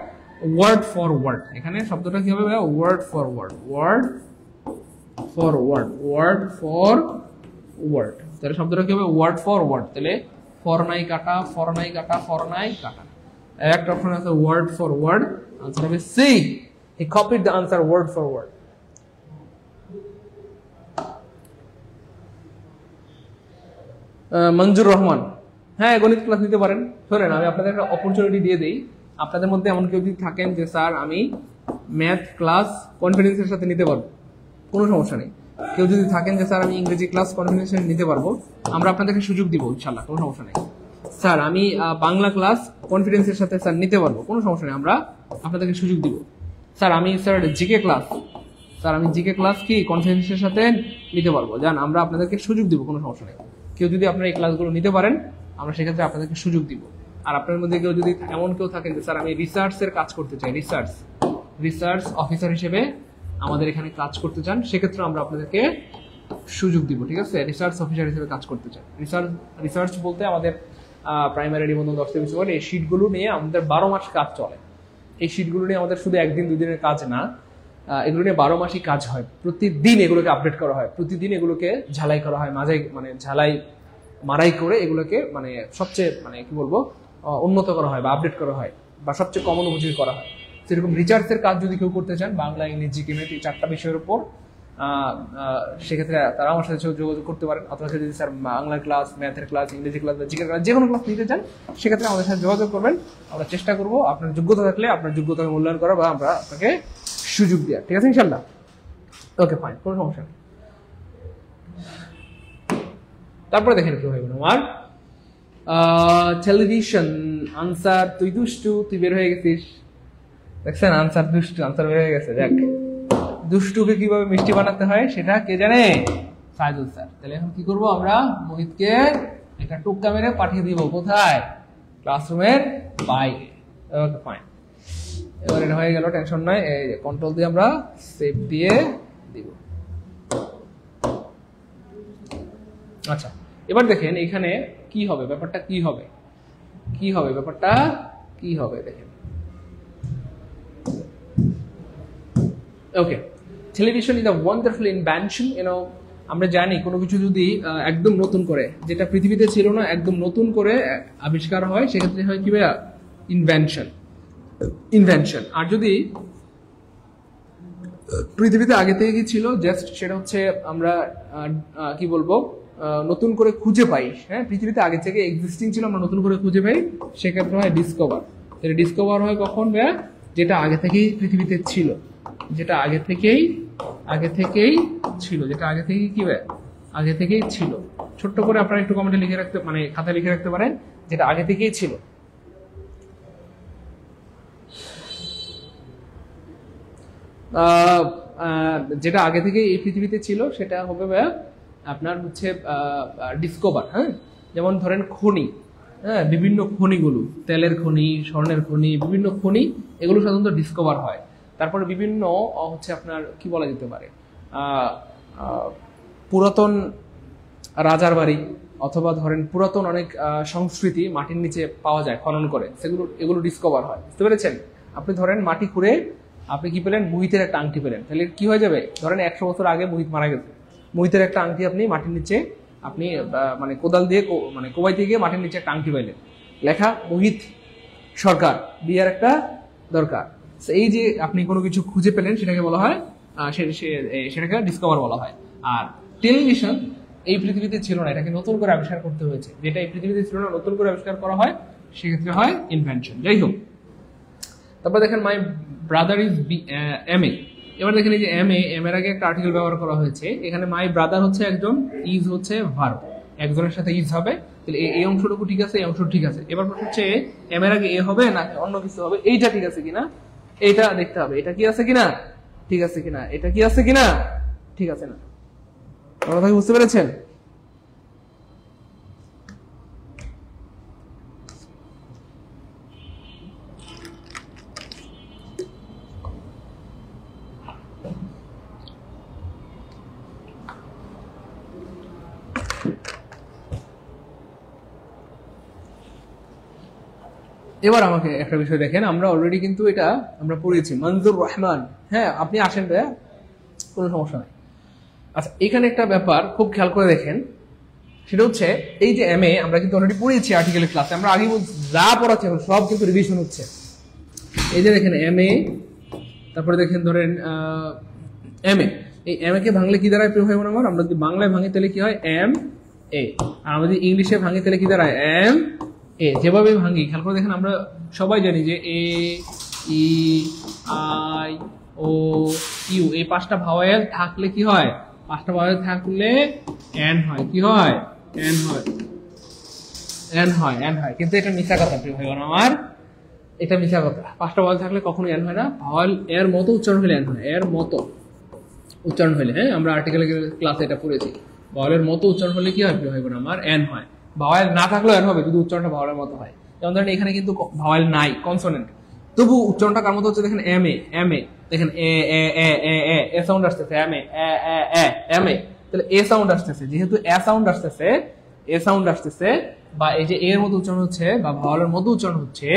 word for word, এখানে শব্দটা কি হবে ভাইয়া, word for word, word for word, word for word. তাহলে শব্দটা কি হবে, ওয়ার্ড ফর ওয়ার্ড। তাহলে ফর নাই কাটা, ফর নাই কাটা, ফর নাই কাটা, একটা অপশন আছে ওয়ার্ড ফর ওয়ার্ড, আনসার হবে C, he copied the answer word for word. Manjur Rahman, হ্যাঁ গণিত ক্লাস নিতে পারেন। শোনেন আমি আপনাদের একটা অপরচুনিটি দিয়ে দিই, আপনাদের মধ্যে এমন কেউ যদি থাকেন যে স্যার আমি ম্যাথ ক্লাস কনফিডেন্সের সাথে নিতে পারবো, কোনো সমস্যা নেই। কেউ যদি থাকেন যে স্যার আমি ইংরেজি ক্লাস কনফিডেন্সের নিতে পারবো, আমরা আপনাদেরকে সুযোগ দিব ইনশাল্লাহ, কোনো সমস্যা নেই। স্যার আমি বাংলা ক্লাস কনফিডেন্সের সাথে স্যার নিতে পারবো, কোনো সমস্যা নেই, আমরা আপনাদেরকে সুযোগ দিব। স্যার আমি জিকে ক্লাস, স্যার আমি জিকে ক্লাস কি কনফিডেন্সের সাথে নিতে পারবো, জান আমরা আপনাদেরকে সুযোগ দিব, কোনো সমস্যা নেই। কেউ যদি আপনারা এই ক্লাসগুলো নিতে পারেন, আমরা সেক্ষেত্রে আপনাদেরকে সুযোগ দিব। আর আপনার মধ্যে কেউ যদি এমন কেউ থাকেন যে স্যার আমি রিসার্চের কাজ করতে চাই, রিসার্চ অফিসার হিসেবে আমাদের এখানে কাজ করতে চান, সেক্ষেত্রে আমরা আপনাদেরকে সুযোগ দিব, ঠিক আছে। রিসার্চ অফিসার হিসেবে কাজ করতে চান, রিসার্চ বলতে আমাদের প্রাইমারি নিবন্ধন 10 থেকে 20 বলে এই শিটগুলো নিয়ে আমাদের 12 মাস কাজ চলে। এই শিটগুলো নিয়ে আমাদের শুধু একদিন দুদিনের কাজ না, এগুলো নিয়ে 12 মাসই কাজ হয়। প্রতিদিন এগুলোকে আপডেট করা হয়, প্রতিদিন এগুলোকে ঝালাই করা হয়, ঝালাই মারাই করে এগুলোকে সবচেয়ে কি বলবো উন্নত করা হয় বা আপডেট করা হয় বা সবচেয়ে কমন উপযোগী করা হয়। সেরকম রিসার্চের কাজ যদি কেউ করতে চান, বাংলা, ইংরেজি, জিকে, ম্যাথ এই 4টা বিষয়ের উপর, সেক্ষেত্রে তারা আমার সাথে যোগাযোগ করতে পারেন। অথবা যদি স্যার বাংলার ক্লাস, ম্যাথের ক্লাস, ইংরেজি ক্লাস বা জিকে ক্লাস যে কোনো ক্লাস নিতে চান, সেক্ষেত্রে আমাদের সাথে যোগাযোগ করবেন। আমরা চেষ্টা করবো আপনার যোগ্যতা থাকলে আপনার যোগ্যতাকে মূল্যায়ন করা বা আমরা আপনাকে সুযোগ দেওয়া, ঠিক আছে ইনশাল্লাহ। ওকে ফাইন, কোনো সমস্যা নেই। তারপরে দেখেন কি হইব আমার টেলিভিশন, আনসার তুই দুষ্টু, তুই বের হয়ে গেছিস, দেখছেন আনসার দুষ্টু, আনসার বের হয়ে গেছে। যাক, দুষ্টুকে কিভাবে মিষ্টি বানাতে হয় সেটা কে জানে, সাইদুল স্যার। তাহলে এখন কি করবো, আমরা মোহিতকে একটা টোক্কা মেরে পাঠিয়ে দিব কোথায়, ক্লাসরুমের বাইরে। ওকে ফাইন, এবার এটা হয়ে গেল, টেনশন নয়, এই কন্ট্রোল দিয়ে আমরা সেভ দিয়ে দিব। আচ্ছা এবার দেখেন এখানে কি হবে, ব্যাপারটা কি হবে, ব্যাপারটা কি হবে দেখেন। Okay, television is a wonderful invention. আমরা জানি কোনো কিছু যদি একদম নতুন করে, যেটা পৃথিবীতে ছিল না, একদম নতুন করে আবিষ্কার হয়, সেক্ষেত্রে হয় কি ভাইয়া, ইনভেনশন। আর যদি পৃথিবীতে আগে থেকে কি ছিল, জাস্ট সেটা হচ্ছে আমরা কি বলবো, নতুন করে খুঁজে পাই। হ্যাঁ, পৃথিবীতে আগে থেকে এক্সিস্টিং ছিল, আমরা নতুন করে খুঁজে পাই, সেক্ষেত্রে হয় ডিসকভার। এটা ডিসকভার হয় কখন ভাইয়া? যেটা আগে থেকেই পৃথিবীতে ছিল, যেটা আগে থেকেই ছিল, যেটা আগে থেকেই কি ভাইয়া? আগে থেকেই ছিল। ছোট্ট করে আপনারা একটু কমেন্টে লিখে রাখতে, মানে খাতায় লিখে রাখতে পারেন, যেটা আগে থেকেই ছিল। যেটা আগে থেকে এই পৃথিবীতে ছিল সেটা হবে ভাইয়া আপনার হচ্ছে ডিসকভার। হ্যাঁ, যেমন ধরেন খনি, হ্যাঁ, বিভিন্ন খনিগুলো, তেলের খনি, স্বর্ণের খনি, বিভিন্ন খনি, এগুলো সাধারণত ডিসকভার হয়। তারপরে বিভিন্ন হচ্ছে আপনার কি বলা যেতে পারে, পুরাতন রাজার বাড়ি অথবা ধরেন পুরাতন অনেক সংস্কৃতি মাটির নিচে পাওয়া যায় খনন করে, এগুলো ডিসকভার হয়। বুঝতে পেরেছেন? আপনি ধরেন মাটি খুঁড়ে আপনি কি পেলেন? মুহিতের একটা আংটি পেলেন, তাহলে কি হয়ে যাবে? ধরেন 100 বছর আগে মুহিত মারা গেছে, মুহিতের একটা আংটি আপনি মাটির নিচে, আপনি মানে কোদাল দিয়ে মানে কোবাইতে গিয়ে মাটির নিচে একটা আংটি পাইলেন, লেখা মুহিত সরকার, বিয়ার একটা দরকার। এই যে আপনি কোনো কিছু খুঁজে পেলেন, সেটাকে বলা হয়, সেটাকে ডিসকভার বলা হয়। আর টেলিভিশন এই পৃথিবীতে ছিল না, এটাকে নতুন করে আবিষ্কার করতে হয়েছে। যেটা এই পৃথিবীতে ছিল না, নতুন করে আবিষ্কার করা হয়, সেক্ষেত্রে হয় ইনভেনশন। যাই হোক, তারপর দেখেন my brother is M A. এবার দেখেন এই যে এম এর আগে একটা আর্টিকেল ব্যবহার করা হয়েছে। এখানে মাই ব্রাদার হচ্ছে একজন, ইজ হচ্ছে ভার্ব, একজনের সাথে ইজ হবে, তাহলে এই অংশটুকু ঠিক আছে, এই অংশ ঠিক আছে। এবার হচ্ছে এম এর আগে এ হবে না অন্য কিছু হবে, এইটা ঠিক আছে কিনা এইটা দেখতে হবে, এটা কি আছে কিনা ঠিক আছে কিনা, এটা কি আছে কিনা ঠিক আছে না। কথা কি বুঝতে পেরেছেন? এবার আমাকে একটা বিষয় দেখেন, আমরা অলরেডি কিন্তু এটা আমরা পড়েছি, মনজুর রহমান। হ্যাঁ, আপনি আসেন ভাইয়া, কোনো সমস্যা নাই। আচ্ছা, এখানে একটা ব্যাপার খুব খেয়াল করে দেখেন, সেটা হচ্ছে এই যে এম এ আমরা কিন্তু অলরেডি পড়েছি আর্টিকেলের ক্লাসে, আমরা আগে যা পড়াচ্ছি সব কিন্তু রিভিশন হচ্ছে। এই যে দেখেন এম এ, তারপরে দেখেন ধরেন এম এ, এই এম এ কে ভাঙলে কি দাঁড়ায় প্রিয় ভাই বোন আমার? আমরা যদি বাংলায় ভাঙি তাহলে কি হয়? M A. আর আমরা যদি ইংলিশে ভাঙি তাহলে কি দাঁড়ায়? M A. যেভাবে ভাঙি খেয়াল করে দেখেন, আমরা সবাই জানি যে এ, ই, আই, ও, ইউ, এই 5টা ভাওয়েল থাকলে কি হয়? 5টা ভাওয়েল থাকলে এন হয়। কি হয়? এন হয়, এন হয়, এন হয়। কিন্তু এটা মিথ্যা কথা প্রিয় ভাই বোন আমার, এটা মিথ্যা কথা। 5টা ভাওয়েল থাকলে কখনো এন হয় না। ভাওয়েল এর মতো উচ্চারণ হলে এন হয়, এর মতো উচ্চারণ হলে। হ্যাঁ, আমরা আর্টিকেল ক্লাসে এটা পড়েছি, ভাওয়েলের মতো উচ্চারণ হলে কি হয় প্রিয় ভাই বোন আমার? এন হয়। ভাওয়েল না থাকলেও এন হবে যদি উচ্চারণটা ভাওয়েলের মতো হয়। যেমন ধরেন এখানে কিন্তু ভাওয়েল নাই, কনসোনেন্ট, তবু উচ্চারণটা কার মতো হচ্ছে? দেখেন এম এ, এম এ, দেখেন A A A A A A sound আসতেছে, M A A A A M A, তাহলে এ সাউন্ড আসতেছে। যেহেতু এ সাউন্ড আসতেছে, এ সাউন্ড আসতেছে, বা এই যে এর মতো উচ্চারণ হচ্ছে বা ভাওয়েলের মতো উচ্চারণ হচ্ছে,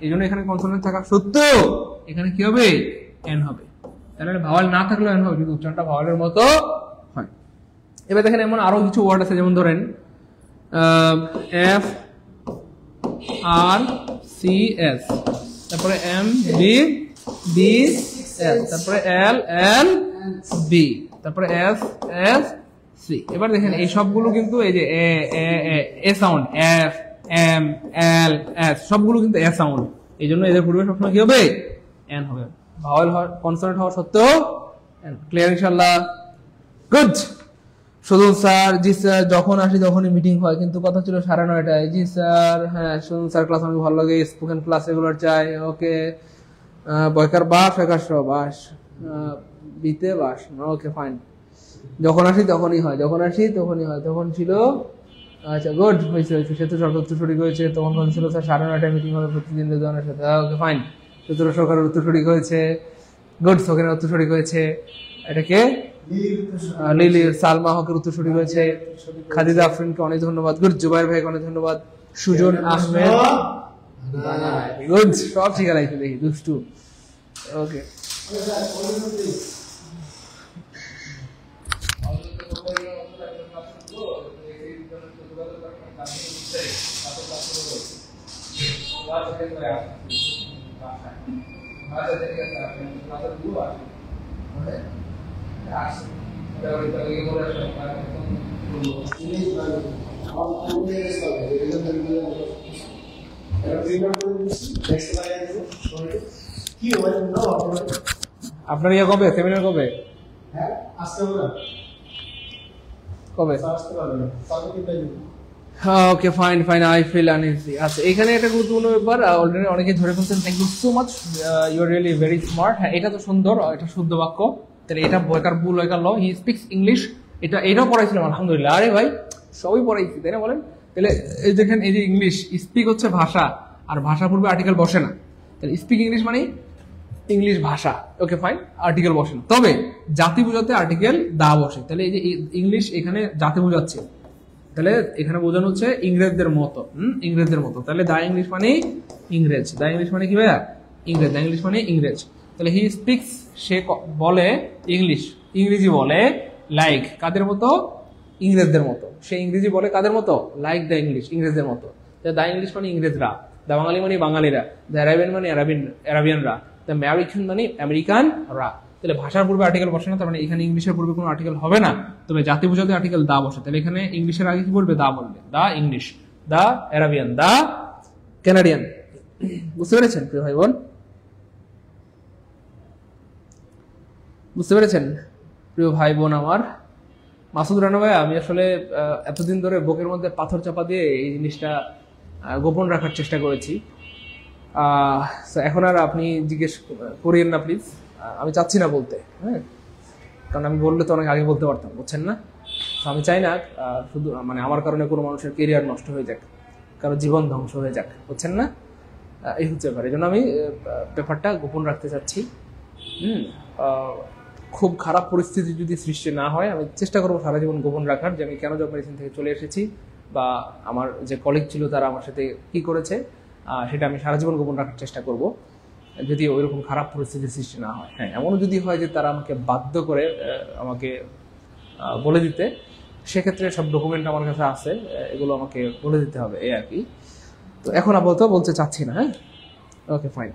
এই জন্য এখানে কনসোনেন্ট থাকা সত্ত্বেও এখানে কি হবে? এন হবে। তাহলে ভাওয়েল না থাকলেও এন হবে যদি উচ্চারণটা ভাওয়েলের মতো হয়। এবার দেখেন এমন আরো কিছু ওয়ার্ড আছে, যেমন ধরেন এফ আর সি এস, তারপরে এম বি বি এস, তারপরে এল এল বি, তারপরে এস এস সি। এবার দেখেন এই সবগুলো কিন্তু এই যে A A A sound, F M L S, সবগুলো কিন্তু এ সাউন্ড। এই জন্য এদের পূর্বে সবসময় কি হবে? এন হবে। ভাওয়েল হওয়ার, কনসোনেন্ট হওয়ার সত্ত্বেও এন। ক্লিয়ার ইনশাআল্লাহ? গুড। সুজন স্যার, জি স্যার, যখন আসি তখনই মিটিং হয়, কিন্তু কথা ছিল 9:30টায়। জি স্যার, হ্যাঁ সুজন স্যার ক্লাস আমাকে ভালো লাগে, স্পোকেন ক্লাস রেগুলার চাই। ওকে, বয়কার বাস, একাশ বাস, বিতে বাস, ওকে ফাইন। যখন আসি তখনই হয়, যখন আসি তখনই হয়, তখন ছিল, আচ্ছা গুড, হয়েছে হয়েছে। সেতু সরকার উত্তরসূরি হয়েছে, তখন ছিল স্যার 9:30টায় মিটিং হবে প্রতিদিন রেজওয়ানের সাথে। Okay fine. সেতু সরকারের উত্তরসূরি হয়েছে, গুড। শোকেনের উত্তরসূরি হয়েছে, এটাকে লিলি সালমা হকের উত্তরসূরি হয়েছে। খাদিজা আফরিনকে অনেক ধন্যবাদ, গুড। জুবাইর ভাইকে অনেক ধন্যবাদ। সুজন আহমেদ, গুড। সব ঠিক আছে, দেখি দুষ্টু। ওকে, আপনার ইয়ে কবে, সেমিনার কবে? কবে? Okay fine fine, I feel uneasy. আচ্ছা, এখানে একটা গুরুত্বপূর্ণ ব্যাপার, অলরেডি অনেকে ধরে ফেলছেন। Thank you so much, you are really very smart. হ্যাঁ, এটা তো সুন্দর, এটা শুদ্ধ বাক্য। তাহলে এটা বয়কার বুল ওয়েকার ল, হি স্পিক্স ইংলিশ। এটাও পড়াইছিলাম আলহামদুলিল্লাহ। আরে ভাই, সবই পড়াইছি, তাই না বলেন? তাহলে এই দেখেন, এই যে ইংলিশ, স্পিক হচ্ছে ভাষা, আর ভাষা পূর্বে আর্টিকেল বসে না। তাহলে স্পিক ইংলিশ মানে ইংলিশ ভাষা। ওকে ফাইন, আর্টিকেল বসে না, তবে জাতি বোঝাতে আর্টিকেল দা বসে। তাহলে এই যে ইংলিশ এখানে জাতি বোঝাচ্ছে, তাহলে এখানে বোঝানো হচ্ছে ইংরেজদের মতো। ইংরেজদের মতো। তাহলে দা ইংলিশ মানে ইংরেজ। দা ইংলিশ মানে কি ভাইয়া? ইংরেজ। দা ইংলিশ মানে ইংরেজ। তাহলে হি স্পিক্স, সে বলে ইংলিশ, ইংরেজি বলে লাইক কাদের মতো? ইংরেজদের মতো। সে ইংরেজি বলে কাদের মতো? লাইক দা ইংলিশ, ইংরেজদের মতো। দা ইংলিশ মানে ইংরেজরা, দা বাঙালি মানে বাঙালিরা, দ্য অ্যারাবিয়ান মানে অ্যারাবিয়ানরা, দ্য আমেরিকান মানে আমেরিকানরা। তাহলে ভাষার পূর্বে আর্টিকেল বসে না, তার মানে এখানে ইংলিশের পূর্বে কোনো আর্টিকেল হবে না, তবে জাতি বোঝাতে আর্টিকেল দা বসে। তাহলে এখানে ইংলিশের আগে কি বলবে? দা বলবে। The English, the Arabian, the Canadian. বুঝতে পেরেছেন প্রিয় ভাই বোন? বুঝতে পেরেছেন প্রিয় ভাই বোন আমার? মাসুদ রানা ভাই, আমি আসলে এতদিন ধরে বুকের মধ্যে পাথর চাপা দিয়ে এই জিনিসটা গোপন রাখার চেষ্টা করেছি। এখন আর আপনি জিজ্ঞেস করিয়েন না প্লিজ, আমি চাচ্ছি না বলতে। হ্যাঁ, কারণ আমি বললে তো অনেক আগে বলতে পারতাম, বুঝছেন না? আমি চাই না শুধু মানে আমার কারণে কোনো মানুষের কেরিয়ার নষ্ট হয়ে যাক, কারো জীবন ধ্বংস হয়ে যাক, বুঝছেন না? এই হচ্ছে ব্যাপার। এই জন্য আমি ব্যাপারটা গোপন রাখতে চাচ্ছি। খুব খারাপ পরিস্থিতি যদি সৃষ্টি না হয়, আমি চেষ্টা করবো সারা জীবন গোপন রাখার, যে আমি কেন জব মেডিসিন থেকে চলে এসেছি, বা আমার যে কলিগ ছিল তারা আমার সাথে কি করেছে, সেটা আমি সারা জীবন গোপন রাখার চেষ্টা করব, যদি ওইরকম খারাপ পরিস্থিতির সৃষ্টি না হয়। হ্যাঁ, এমনও যদি হয় যে তারা আমাকে বাধ্য করে আমাকে বলে দিতে, সেক্ষেত্রে সব ডকুমেন্ট আমার কাছে আছে, এগুলো আমাকে বলে দিতে হবে, এই আর কি। তো এখন আপাতত বলতে চাচ্ছি না। হ্যাঁ, ওকে ফাইন।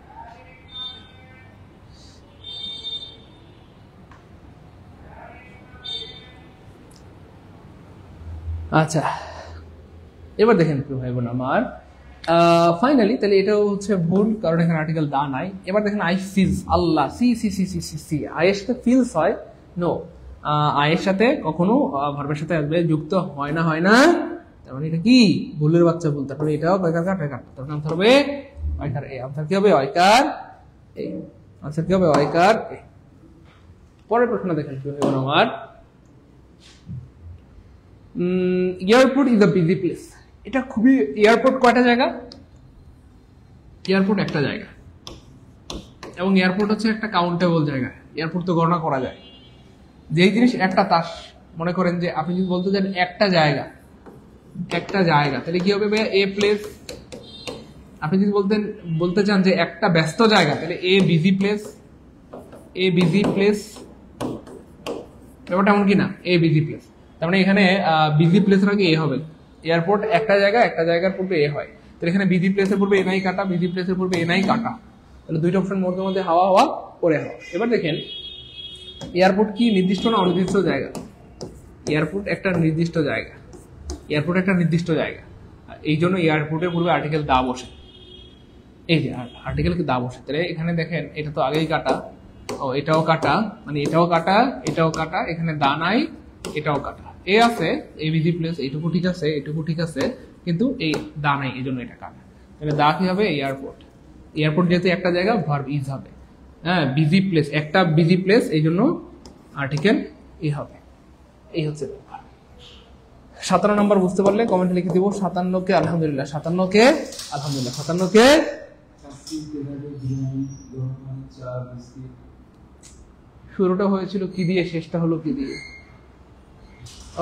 আচ্ছা, এবার দেখেন প্রিয় ভাই বোন আমার, ফাইনালি তাহলে এটাও হচ্ছে ভুল, কারণ এখানে আর্টিকেল দা নাই। এবার দেখেন, আই ফিলস, আল্লাহ, see see see see see see, আয়ের সাথে ফিলস হয়? নো, আয়ের সাথে কখনো ভার্বের সাথে আসবে, যুক্ত হয় না, হয় না। তার মানে এটা কি? ভুলের বাচ্চা ভুল। তারপরে এটাও বেকার কাট বেকার, তার নাম হবে অয়কার এ। আনসার কি হবে? অয়কার এ। আনসার কি হবে? অয়কার এ। পরের প্রশ্ন দেখেন প্রিয় ভাই বোন আমার, airport is a busy place. এটা খুবই, এয়ারপোর্ট কয়টা জায়গা? এয়ারপোর্ট একটা জায়গা, এবং এয়ারপোর্ট হচ্ছে একটা কাউন্টেবল জায়গা। এয়ারপোর্ট তো গণনা করা যায়। যেই জিনিস একটা, তাস মনে করেন যে আপনি যদি বলতে চান একটা জায়গা, একটা জায়গা, তাহলে কি হবে ভাইয়া? A place. আপনি যদি বলতে চান যে একটা ব্যস্ত জায়গা, তাহলে এ বিজি প্লেস, এ বিজি প্লেস। ব্যাপারটা এমন কি না? এ বিজি প্লেস। তার মানে এখানে বিজি প্লেসের আগে এ হবে। এয়ারপোর্ট একটা জায়গা, একটা জায়গার পূর্বে এ হয়। তাহলে এখানে বিজি প্লেসের পূর্বে এনআই কাটা, বিজি প্লেসের পূর্বে এনআই কাটা। তাহলে দুইটা অপশন মধ্যে মধ্যে হাওয়া হাওয়া করে হাওয়া। এবার দেখেন, এয়ারপোর্ট কি নির্দিষ্ট না অনির্দিষ্ট জায়গা? এয়ারপোর্ট একটা নির্দিষ্ট জায়গা। এয়ারপোর্ট একটা নির্দিষ্ট জায়গা, এই জন্য এয়ারপোর্টের পূর্বে আর্টিকেল দা বসে। এই যে আর্টিকেল কি দা বসে। তাহলে এখানে দেখেন, এটা তো আগেই কাটা, ও এটাও কাটা, মানে এটাও কাটা, এটাও কাটা, এখানে দা নাই, এটাও কাটা। এ আছে, এ বিজি প্লেস, এইটুকু ঠিক আছে, এইটুকু ঠিক আছে, কিন্তু এই দা নাই, এই জন্য এটা কাটা। তাহলে দা কি হবে? এয়ারপোর্ট। এয়ারপোর্ট যেহেতু একটা জায়গা, ভার্ব ইজ হবে। হ্যাঁ, বিজি প্লেস, একটা বিজি প্লেস, এই জন্য আর্টিকেল এ হবে। এই হচ্ছে ব্যাপার। 57 নম্বর বুঝতে পারলে কমেন্টে লিখে দিব 57 কে আলহামদুলিল্লাহ, 57 কে আলহামদুলিল্লাহ, 57 কে। শুরুটা হয়েছিল কি দিয়ে, শেষটা হলো কি দিয়ে?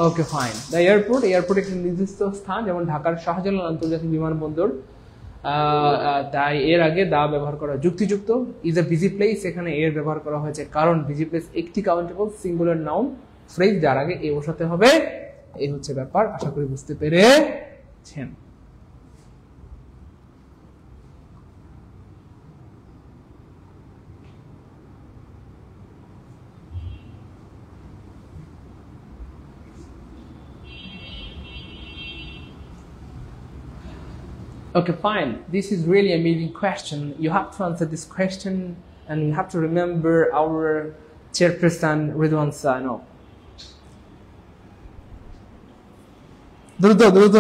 Okay fine. The airport, airport একটি নির্দিষ্ট স্থান, যেমন ঢাকার শাহজালাল আন্তর্জাতিক বিমানবন্দর। তাই এর আগে দা ব্যবহার করা যুক্তিযুক্ত। ইজ এ বিজি প্লেস, এখানে এর ব্যবহার করা হয়েছে কারণ বিজি প্লেস একটি কাউন্টেবল সিঙ্গুলার নাউন ফ্রেজ, যার আগে এ বসাতে হবে। এই হচ্ছে ব্যাপার, আশা করি বুঝতে পেরেছেন। Okay, fine. This is really a amazing question. You have to answer this question and you have to remember our chairperson Ridwan Sir. No. দ্রুত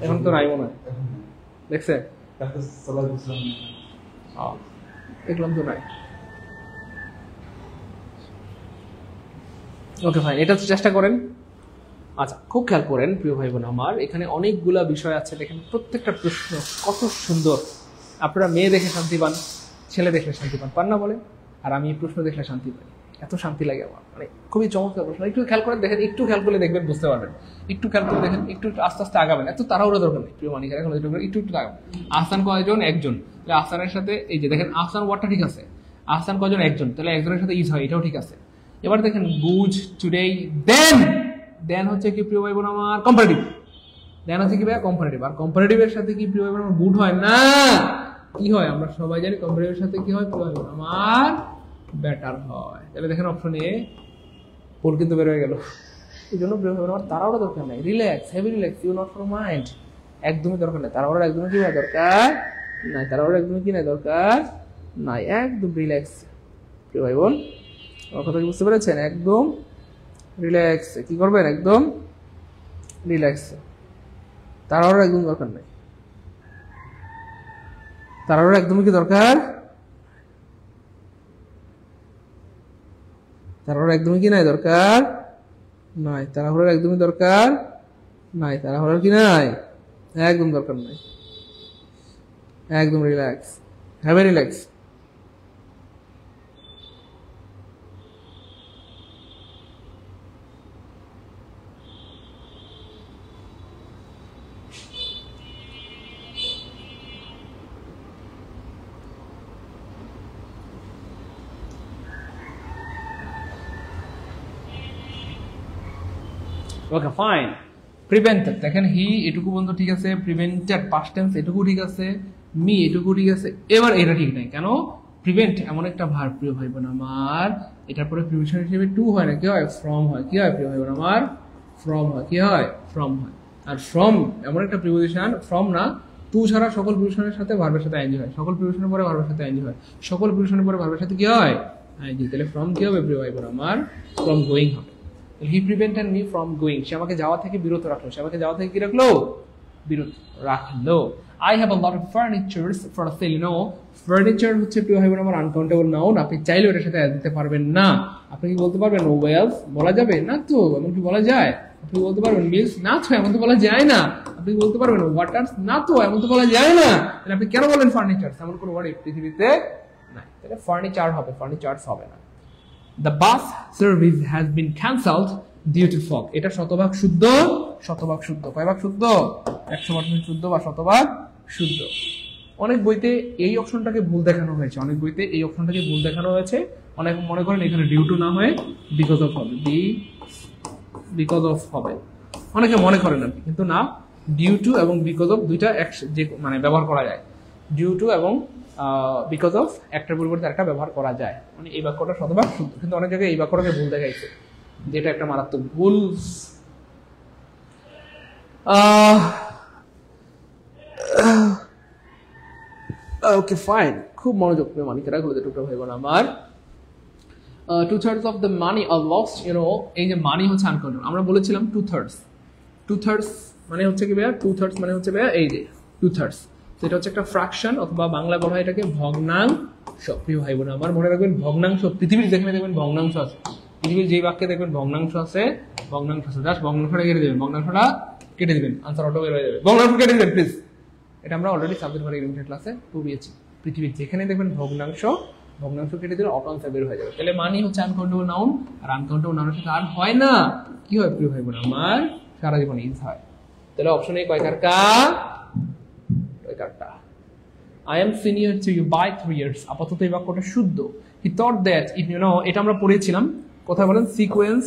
এখন তো নাই মনে হয় দেখছে দেখলাম তো নাই ওকে ফাইন এটা চেষ্টা করেন আচ্ছা খুব খেয়াল করেন প্রিয় ভাই বোন আমার এখানে অনেকগুলা বিষয় আছে দেখেন প্রত্যেকটা প্রশ্ন কত সুন্দর আপনারা মেয়ে দেখে শান্তি পান ছেলে দেখলে শান্তি পান না বলে আর আমি প্রশ্ন দেখলে শান্তি পাই এত শান্তি লাগে আমার মানে খুবই চমৎকার প্রশ্ন একটু খেয়াল করে দেখেন একটু খেয়াল করে দেখবেন বুঝতে পারবেন একটু খেয়াল করে দেখেন একটু আস্তে আস্তে আগাবেন এত তাড়াহুড়ো দরকার নেই প্রিয় মানিকার এখন একটু আগাবেন আহসান কয়জন একজন তাহলে আহসানের সাথে এই যে দেখেন আহসান ওয়ার্ডটা ঠিক আছে আহসান কয়জন একজন তাহলে একজনের সাথে ইজ হয় এটাও ঠিক আছে এবার দেখেন গুড টুডে দেন হচ্ছে কি প্রিয় ভাই বোন আমার কম্পারেটিভ দেন হচ্ছে কি ভাই কম্পারেটিভ আর কম্পারেটিভের সাথে কি প্রিয় ভাই বোন আমার গুড হয় না কি হয় আমরা সবাই জানি কম্পারেটিভের সাথে কি হয় প্রিয় ভাই বোন আমার বেটার হয় তাহলে দেখেন অপশন এ পোল কিন্তু বের হয়ে গেল এই জন্য প্রিয় ভাই বোন আমার তাড়াহুড়ো দরকার নাই relax heavy relax you not for mind একদমই দরকার নাই তাড়াহুড়ো একদমই কি না দরকার নাই তাড়াহুড়ো একদমই কি না দরকার নাই একদম রিল্যাক্স প্রিয় ভাই বোন আমার কথা কি বুঝতে পেরেছেন একদম রিল্যাক্স কি করবেন একদম রিল্যাক্স তাড়াহুড়ো একদম দরকার নাই তাড়াহুড়ো একদমই কি দরকার তাড়াহুড়ো একদমই কি নাই দরকার নাই তাড়াহুড়ো একদমই দরকার নাই তাড়াহুড়ো কি নাই একদম দরকার নাই একদম relax have a relax okay fine prevented দেখেন হি এটুকু বন্ধু ঠিক আছে প্রিভেন্টেড পাস্ট টেন্স এটুকু ঠিক আছে মি এটুকু ঠিক আছে এবার এটা ঠিক নাই কেন প্রিভেন্ট এমন একটা ভার্ব প্রিয় ভাই বোন আমার এটার পরে প্রিভিশন হিসেবে টু হয় না কি হয় ফ্রম হয় কি হয় প্রিয় ভাই বোন আমার ফ্রম হয় কি হয় ফ্রম হয় আর ফ্রম এমন একটা প্রিপোজিশন ফ্রম না টু ছাড়া সকল প্রিপোজিশনের সাথে ভার্বের সাথে আইএনজি হয় সকল প্রিপোজিশনের পরে ভার্বের সাথে আইএনজি হয় সকল প্রিপোজিশনের পরে ভার্বের সাথে কি হয় আইএনজি তাহলে ফ্রম কি হবে প্রিয় ভাই বোন আমার ফ্রম গোয়িং হবে হি প্রিভেন্টেড মি ফ্রম গোয়িং সে আমাকে যাওয়া থেকে বিরত রাখলো সে আমাকে যাওয়া থেকে কি রাখলো বিরত রাখলো I have a lot of furnitures for sale you know furniture হচ্ছে প্রিয় ভাই বোন আমার আনকাউন্টেবল নাউন আপনি চাইলে ওটার সাথে অ্যাড দিতে পারবেন না আপনি কি বলতে পারবেন নো ওয়েলস বলা যাবে না তো এমন কি বলা যায় আপনি বলতে পারবেন মিলস না তো এমন তো বলা যায় না আপনি বলতে পারবেন ওয়াটারস না তো এমন তো বলা যায় না তাহলে আপনি কেন বলেন ফার্নিচারস এমন কোনো ওয়ার্ড পৃথিবীতে নাই তাহলে ফার্নিচার হবে ফার্নিচারস হবে না The bus service has been cancelled due to fog. এটা শতভাগ শুদ্ধ কয় ভাগ শুদ্ধ 100% শুদ্ধ বা শতভাগ শুদ্ধ অনেক বইতে এই অপশনটাকে ভুল দেখানো হয়েছে অনেক মনে করেন এখানে ডিউ টু না হয়ে বিকজ অফ হবে বিকজ অফ হবে অনেকে মনে করেন আর কিন্তু না ডিউ টু এবং বিকজ অফ দুইটা যে মানে ব্যবহার করা যায় ডিউ টু এবং বিকজ অফ একটার পরিবর্তে একটা ব্যবহার করা যায় মানে এই বাক্যটা শতভাগ শুদ্ধ কিন্তু অনেক জায়গায় এই বাক্যটাকে ভুল দেখাইছে যেটা একটা মারাত্মক ভুল ওকে ফাইন খুব মনোযোগ করে মানিকেরা গুলোতে টুকরো ভাই বোন আমার 2/3 of the money are lost you know এই যে মানি হচ্ছে আনকাউন্টেবল আমরা বলেছিলাম 2/3 মানে হচ্ছে কি ভাইয়া 2/3 মানে হচ্ছে ভাইয়া এই যে 2/3 সেটা হচ্ছে একটা ফ্র্যাকশন অথবা বাংলা বলা হয় এটাকে ভগ্নাংশ প্রিয় ভাই বোন আমার মনে রাখবেন ভগ্নাংশ পৃথিবীর যেখানে দেখবেন ভগ্নাংশ আছে পৃথিবীর যেই বাক্যে দেখবেন ভগ্নাংশ আছে জাস্ট ভগ্নাংশটা কেটে দিবেন আনসার অটো বের হয়ে যাবে ভগ্নাংশ কেটে দিবেন প্লিজ এটা আমরা অলরেডি সাবজেক্ট ভার্ব ইউনিট ক্লাসে পড়িয়েছি পৃথিবীর যেখানে দেখবেন ভগ্নাংশ কেটে দিলে অটো আনসার বের হয়ে যাবে তাহলে মানি হচ্ছে আনকাউন্টেবল নাউন আর আনকাউন্টেবল নাউনের সাথে আর হয় না কি হয় প্রিয় ভাই বোন আমার সারা জীবন ইজ হয় তাহলে অপশন এ কয় কারটা I am senior to you by 3 years আপাতত এই বাক্যটা শুদ্ধ he thought that if you know এটা আমরা পড়েছিলাম কোথায় বলেন সিকোয়েন্স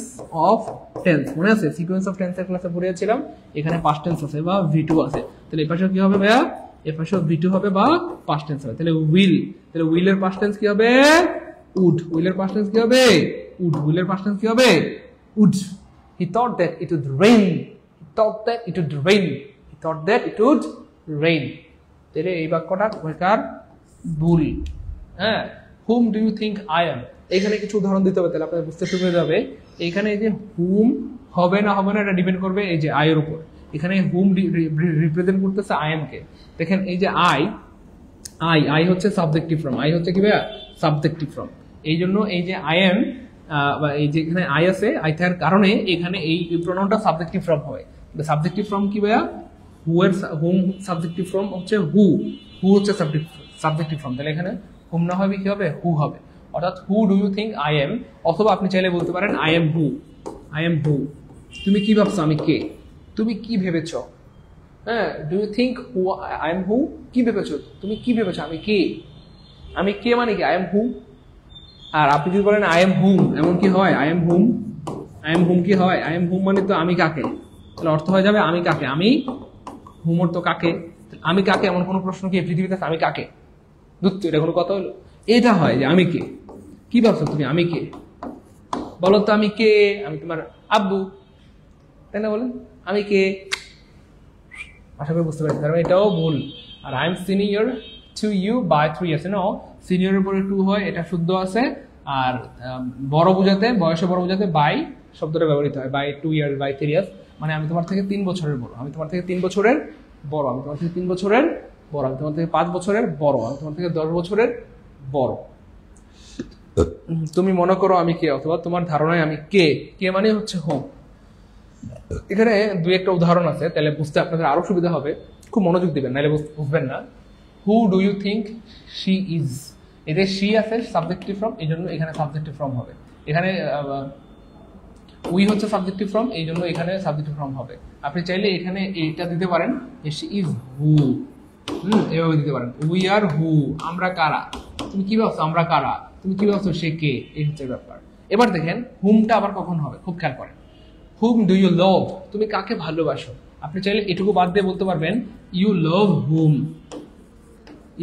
অফ টেন্স, মনে আছে সিকোয়েন্স অফ টেন্সের ক্লাসে পড়িয়েছিলাম, এখানে পাস্ট টেন্স আছে বা V2 আছে, তাহলে এই পাশে কি হবে ভাইয়া, এই পাশে V2 হবে বা পাস্ট টেন্স হবে। তাহলে উইল, তাহলে উইলের পাস্ট টেন্স কি হবে, উড, উইলের পাস্ট টেন্স কি হবে, উড, উইলের পাস্ট টেন্স কি হবে, would. He thought that it would rain, he thought that it would rain, he thought that it would rain। তাহলে এই বাক্যটা কার, ভুল। হ্যাঁ, whom do you think I am, এখানে কিছু উদাহরণ দিতে হবে, তাহলে আপনাদের বুঝতে সুবিধা হবে। এখানে এই যে whom হবে না হবে না এটা ডিপেন্ড করবে এই যে I এর উপর। এখানে whom রিপ্রেজেন্ট করতেছে I am কে। দেখেন এই যে I হচ্ছে সাবজেক্টিভ ফর্ম, I হচ্ছে কি ভাইয়া সাবজেক্টিভ ফর্ম। এই জন্য এই যে I am বা এই যে এখানে I আছে, I থাকার কারণে এখানে এই প্রোনাউনটা সাবজেক্টিভ ফর্ম হয়। সাবজেক্টিভ ফর্ম কি ভাইয়া, who এর whom সাবজেক্টিভ ফর্ম হচ্ছে who হচ্ছে সাবজেক্টিভ ফর্ম, তাহলে এখানে whom না হবে কি হবে, who হবে। অর্থাৎ who do you think I am, অথবা আপনি চাইলে বলতে পারেন I am who, I am who, তুমি কি ভাবছো আমি কে, তুমি কি ভেবেছো। হ্যাঁ, do you think who I am who, কি ভেবেছো, তুমি কি ভেবেছো আমি কে, আমি কে মানে কি I am who। আর আপনি যদি বলেন I am whom, এমন কি হয় I am whom, I am whom কি হয়, I am whom মানে তো আমি কাকে, তাহলে অর্থ হয়ে যাবে আমি কাকে, আমি whom তো কাকে, আমি কাকে এমন কোনো প্রশ্ন কি পৃথিবীতে আছে, আমি কাকে, দুঃখ এটা কোনো কথা হলো, এটা হয় যে আমি কে, কি ভাবছো তুমি আমি কে, বলো তো আমি কে, আমি তোমার আব্বু, তাই না বলেন আমি কে। আশা করি বুঝতে পারছি, কারণ এটাও ভুল। আর I am senior to you by 3 years, no সিনিয়রের উপরে 2 হয়, এটা শুদ্ধ আছে। আর বড় বোঝাতে, বয়সে বড় বোঝাতে বাই শব্দটা ব্যবহৃত হয়, বাই 2 years, বাই 3 years, মানে আমি তোমার থেকে 3 বছরের বড়, আমি তোমার থেকে 3 বছরের বড়, আমি তোমার থেকে 3 বছরের বড়, আমি তোমার থেকে 5 বছরের বড়, আমি তোমার থেকে 10 বছরের বড়। তুমি মনে করো আমি কে, অথবা তোমার ধারণায় আমি কে, কে মানে হচ্ছে হোম। এখানে দুই একটা উদাহরণ আছে, তাহলে বুঝতে আপনাদের আরো সুবিধা হবে, খুব মনোযোগ দিবেন নাহলে বুঝবেন না। Who do you think she is, এতে শি আছে সাবজেক্টিভ ফর্ম, এই জন্য এখানে সাবজেক্টিভ ফর্ম হবে। এখানে উই হচ্ছে সাবজেক্টিভ ফর্ম, এই জন্য এখানে সাবজেক্টিভ ফর্ম হবে। আপনি চাইলে এখানে এইটা দিতে পারেন যে শি ইজ হু, এভাবে দিতে পারেন উই আর হু, আমরা কারা, তুমি কি ভাবছো আমরা কারা, তুমি কি ভাবছো সে কে, এই হচ্ছে ব্যাপার। এবার দেখেন হুমটা আবার কখন হবে, খুব খেয়াল করেন। হুম ডু ইউ লাভ, তুমি কাকে ভালোবাসো, আপনি চাইলে এটুকু বাদ দিয়ে বলতে পারবেন you love hmm,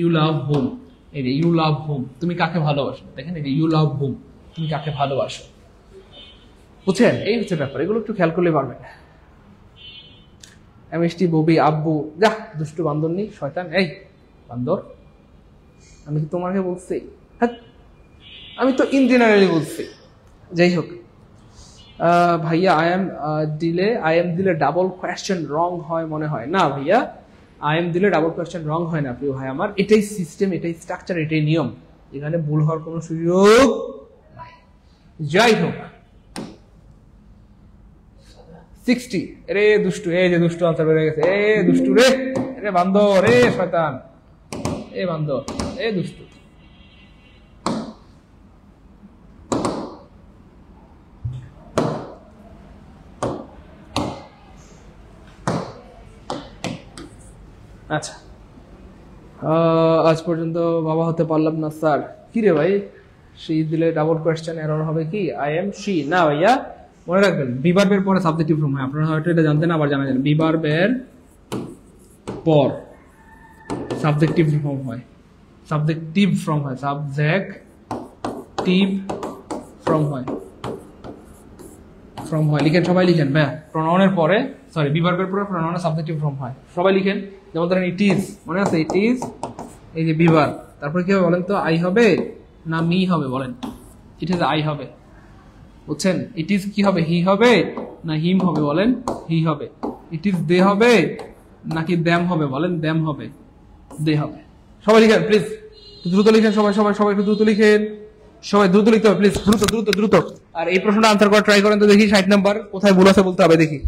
you love হুম, এই যে ইউ লাভ হুম, তুমি কাকে ভালোবাসো, দেখেন এই যে ইউ লাভ হুম, তুমি কাকে ভালোবাসো, বুঝছেন, এই হচ্ছে ব্যাপার, এগুলো একটু খেয়াল করলে পারবেন। এমএসটি ববি আব্বু, যা দুষ্টু বান্দর নি শয়তান, এই বান্দর, আমি কি তোমাকে বলছি, হ্যাঁ আমি তো ইন জেনারেলি বলছি। যাই হোক ভাইয়া আই এম দিলে ডাবল কোয়েশ্চেন রং হয় মনে হয়, না ভাইয়া আই এম দিলে ডাবল কোয়েশ্চেন রং হয় না প্রিয় ভাই আমার, এটাই সিস্টেম, এটাই স্ট্রাকচার, এটাই নিয়ম, এখানে ভুল হওয়ার কোনো সুযোগ নাই। যাই হোক 60, রে দুষ্টু, এই যে দুষ্টু আনসার বেড়ে গেছে, এ দুষ্টু রে, রে বান্দর, রে শয়তান, এ বান্দর, এ দুষ্টু। আচ্ছা আজ পর্যন্ত বাবা হতে পারলাম না স্যার, কি রে ভাই, সি দিলে ডাবল কোয়েশ্চেন এরর হবে কি, আই এম সি, না ভাইয়া মনে রাখবেন বি ভার্বের পরে সাবজেক্টিভ ফর্ম হয়, আপনারা হয়তো এটা জানতেন আবার জানা যান, বি ভার্বের পর সাবজেক্টিভ ফর্ম হয়, সাবজেক্টিভ ফর্ম হয়, সাবজেক্টিভ ফর্ম হয়, ফর্ম হয়, লিখেন সবাই লিখেন ভাইয়া, প্রোনাউনের পরে সরি বি ভার্বের পরে প্রোনাউনের সাবজেক্টিভ ফর্ম হয়, সবাই লিখেন। যেমন ধরেন ইট ইজ, মনে আছে ইট ইজ, এই যে বি ভার্ব, তারপরে কি হবে বলেন তো, আই হবে না মি হবে বলেন, ইট ইজ আই হবে, বুঝছেন, ইট ইজ কি হবে, হি হবে না হিম হবে বলেন, হি হবে, ইট ইজ দে হবে নাকি দ্যাম হবে বলেন, দ্যাম হবে, দে হবে। সবাই লিখেন প্লিজ, দ্রুত লিখেন, সবাই সবাই সবাই একটু দ্রুত লিখেন, সবাই দ্রুত লিখতে হবে প্লিজ, দ্রুত দ্রুত দ্রুত। আর এই প্রশ্নটা আনসার করা ট্রাই করেন তো দেখি, 60 নাম্বার কোথায় ভুল আছে বলতে হবে দেখি।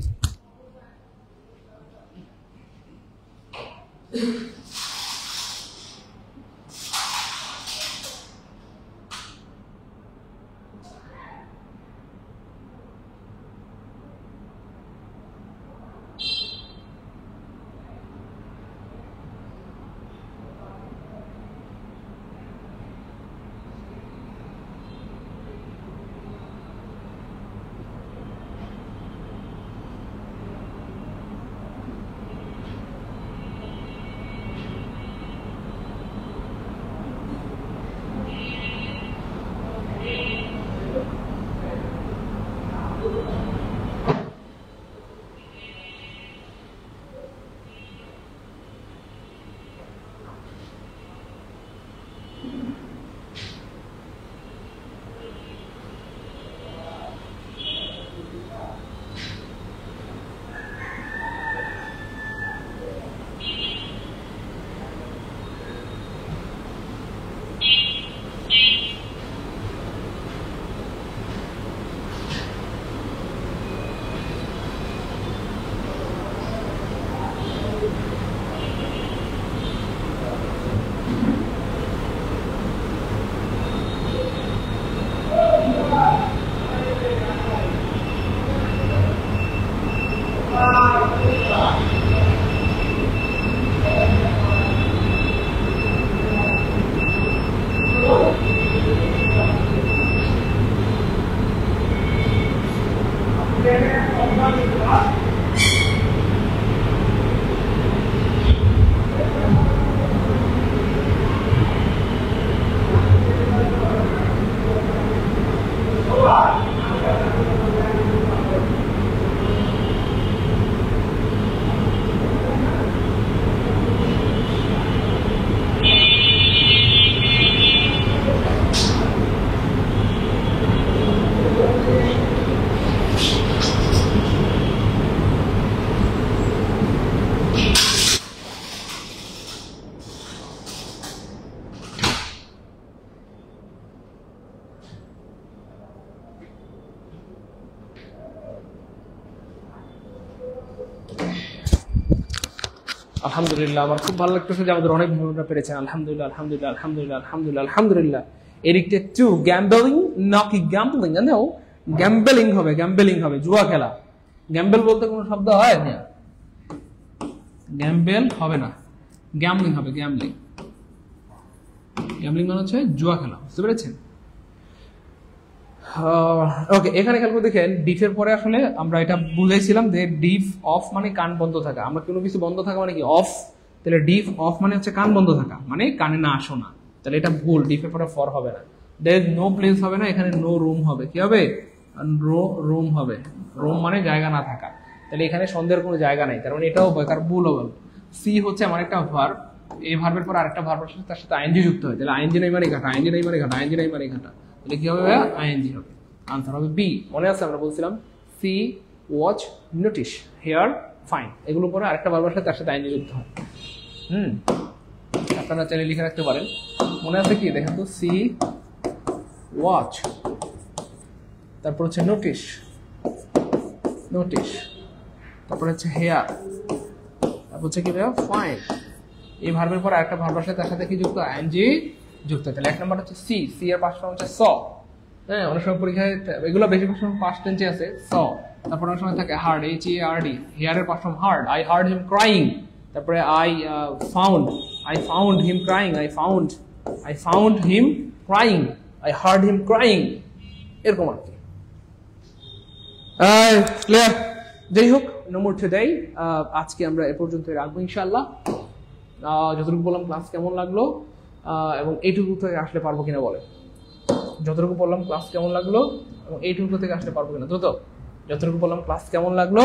আলহামদুলিল্লাহ। আমার খুব ভালো লাগতেছে যে আমাদের অনেক ভাইবোনেরা পেরেছেন। আলহামদুলিল্লাহ আলহামদুলিল্লাহ আলহামদুলিল্লাহ আলহামদুলিল্লাহ আলহামদুলিল্লাহ। এডিক্টেড টু গ্যাম্বলিং, নাকি গ্যাম্বলিং, জানো গ্যাম্বলিং হবে, গ্যাম্বলিং হবে, জুয়া খেলা। গ্যাম্বল বলতে কোনো শব্দ হয় না, গ্যাম্বল হবে না, গ্যাম্বলিং হবে, গ্যাম্বলিং। গ্যাম্বলিং মানে হচ্ছে জুয়া খেলা, বুঝতে পেরেছেন? ওকে, এখানে খেয়াল করে দেখেন ডিফের পরে আসলে আমরা এটা বুঝাইছিলাম যে ডিফ অফ মানে কান বন্ধ থাকা। আমরা কোনো কিছু বন্ধ থাকা মানে কি অফ, তাহলে ডিফ অফ মানে হচ্ছে কান বন্ধ থাকা, মানে কানে না শোনা। তাহলে এটা ভুল, ডিফের পরে ফর হবে না, দের নো প্লেস হবে না, এখানে নো রুম হবে। কি হবে? রুম হবে। রুম মানে জায়গা না থাকা, তাহলে এখানে সন্দেহের কোনো জায়গা নেই, তার মানে এটাও বেকার, ভুল হবে। সি হচ্ছে আমার একটা ভার্ব, এই ভার্বের পর আরেকটা ভার্ব আসলে তার সাথে আইএনজি যুক্ত হয়, তাহলে আইএনজি নাই মানে ঘাটা, আইএনজি নাই মানে ঘাটা, আইএনজি নাই মানে ঘাটা, তাহলে কি হবে? আইএনজি হবে। আনসার হবে বি। মনে আছে আমরা বলছিলাম see, watch, notice, hear, fine, এগুলো পরে আরেকটা ভার্ব আসলে তার সাথে আইএনজি যুক্ত হয়। আপনারা চাইলে লিখে রাখতে পারেন। মনে আছে কি দেখেন তো, সি, ওয়াচ, তারপর হচ্ছে নোটিস, নোটিস, তারপর হচ্ছে হেয়ার, তারপর হচ্ছে কি ফাইন। এই ভার্বের পর আরেকটা ভার্ব আসলে তার সাথে কি যুক্ত? আইএনজি যুক্ত। তাহলে এক নম্বর হচ্ছে সি, সি এর পাস্ট ফর্ম হচ্ছে স। হ্যাঁ, অনেক সময় পরীক্ষায় এগুলো বেশিরভাগ সময় পাস্ট টেন্সে আছে স। তারপর অনেক সময় থাকে heard, H E R D, হেয়ারের past form heard, I heard him crying. তারপরে I found him crying, I found him crying, I heard him crying, এরকম আর কি। ক্লিয়ার? যাই হোক, নো মোর টুডে। আজকে আমরা এ পর্যন্ত রাখবো ইনশাআল্লাহ। যতটুকু বললাম ক্লাস কেমন লাগলো, এবং এইটুকু থেকে আসলে পারবো কিনা বলে। যতটুকু বললাম ক্লাস কেমন লাগলো এবং এইটুকু থেকে আসলে পারবো কিনা, তো যতটুকু বললাম ক্লাস কেমন লাগলো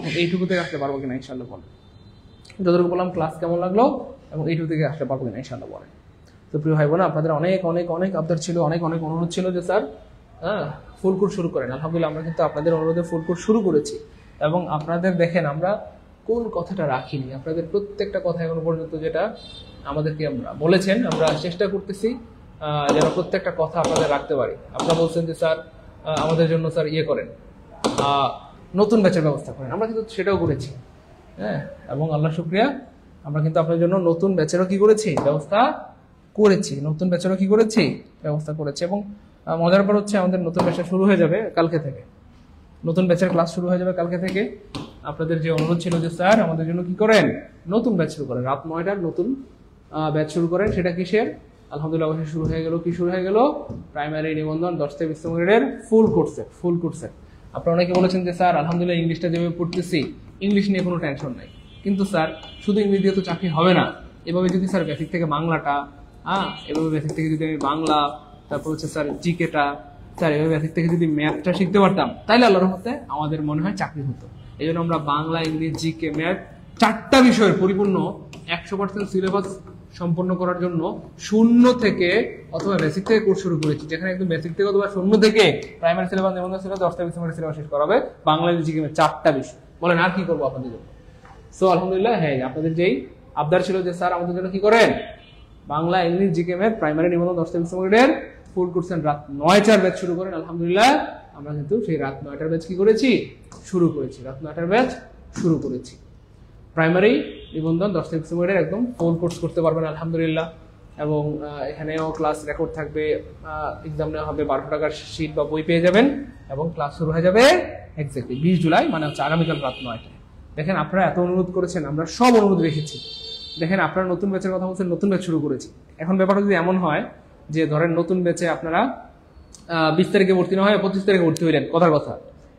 এবং এইটুকু থেকে আসলে পারবো কিনা ইনশাআল্লাহ বলে। যতটুকু বললাম ক্লাস কেমন লাগলো এবং এইটুকু থেকে আসলে পারবো কিনা ইনশাআল্লাহ বলে। তো প্রিয় ভাই বোন, আপনাদের অনেক অনেক অনেক আবদার ছিল, অনেক অনেক অনুরোধ ছিল যে স্যার ফুল কোর্স শুরু করেন। আলহামদুলিল্লাহ আমরা কিন্তু আপনাদের অনুরোধে ফুল কোর্স শুরু করেছি, এবং আপনাদের দেখেন আমরা কোন কথাটা রাখিনি, আপনাদের প্রত্যেকটা কথা এখনো পর্যন্ত যেটা আমাদেরকে আমরা বলেছেন, আমরা চেষ্টা করতেছি যেন প্রত্যেকটা কথা আপনাদের রাখতে পারি। আপনারা বলছেন যে স্যার আমাদের জন্য স্যার ইয়ে করেন, নতুন ব্যাচের ব্যবস্থা করেন, আমরা কিন্তু সেটাও করেছি। হ্যাঁ, এবং আল্লাহ শুকরিয়া, আমরা কিন্তু আপনার জন্য নতুন ব্যাচেরও কি করেছি, ব্যবস্থা করেছি, নতুন ব্যাচেরও কি করেছি, ব্যবস্থা করেছি। এবং মজার ব্যাপার হচ্ছে আমাদের নতুন ব্যাচটা শুরু হয়ে যাবে কালকে থেকে, নতুন ব্যাচের ক্লাস শুরু হয়ে যাবে কালকে থেকে। আপনাদের যে অনুরোধ ছিল যে স্যার আমাদের জন্য কি করেন, নতুন ব্যাচ শুরু করেন, রাত 9টার নতুন ব্যাচ শুরু করেন, সেটা কিসের? আলহামদুলিল্লাহ অবশ্যই শুরু হয়ে গেল। কি শুরু হয়ে গেল? প্রাইমারি নিবন্ধন 10 থেকে 20 গ্রেডের ফুল কোর্সের। আপনারা অনেকে বলেছেন যে স্যার আলহামদুলিল্লাহ ইংলিশটা যেভাবে পড়তেছি, ইংলিশ নিয়ে কোনো টেনশন নাই, কিন্তু স্যার শুধু ইংলিশ দিয়ে তো চাকরি হবে না। এভাবে যদি স্যার বেসিক থেকে বাংলাটা, এভাবে বেসিক থেকে যদি আমি বাংলা, তারপর হচ্ছে স্যার জিকেটা, স্যার এভাবে বেসিক থেকে যদি ম্যাথটা শিখতে পারতাম, তাইলে আল্লাহর রহমতে আমাদের মনে হয় চাকরি হতো। এই জন্য আমরা বাংলা, ইংলিশ, জিকে, ম্যাথ 4টা বিষয়ের পরিপূর্ণ 100% সিলেবাস সম্পন্ন করার জন্য শূন্য থেকে অথবা বেসিক থেকে কোর্স শুরু করেছি, যেখানে একদম বেসিক থেকে অথবা শূন্য থেকে প্রাইমারি সিলেবাস নিবন্ধন সিলেবাস 10টা বিষয়ের সিলেবাস শেষ করাবে, বাংলা, ইংলিশ, জিকে, 4টা বিষয়। বলেন আর কি করবো আপনাদের জন্য? সো আলহামদুলিল্লাহ, হ্যাঁ আপনাদের যেই আবদার ছিল যে স্যার আমাদের জন্য কি করেন, Bangla, English, GK, math primary নিবন্ধন 10টা গ্রেডের ফুল কোর্সের রাত 9টার ব্যাচ শুরু করেন। আলহামদুলিল্লাহ আমরা কিন্তু সেই রাত 9টার ব্যাচ কি করেছি, শুরু করেছি, রাত 9টার ব্যাচ শুরু করেছি। প্রাইমারি নিবন্ধন 10 থেকে 20 গ্রেডের একদম ফুল কোর্স করতে পারবেন আলহামদুলিল্লাহ। এবং এখানেও ক্লাস রেকর্ড থাকবে, এক্সাম নেওয়া হবে, 1200 টাকার শীট বা বই পেয়ে যাবেন, এবং ক্লাস শুরু হয়ে যাবে এক্স্যাক্টলি 20 জুলাই, মানে হচ্ছে আগামীকাল রাত 9টায়। দেখেন আপনারা এত অনুরোধ করেছেন, আমরা সব অনুরোধ রেখেছি। দেখেন আপনারা নতুন ব্যাচের কথা বলছেন, নতুন ব্যাচ শুরু করেছি। এখন ব্যাপারটা যদি এমন হয় যে ধরেন নতুন ব্যাচে আপনারা 20 তারিখে ভর্তি না হয় 25 তারিখে ভর্তি হইলেন, কথার কথা,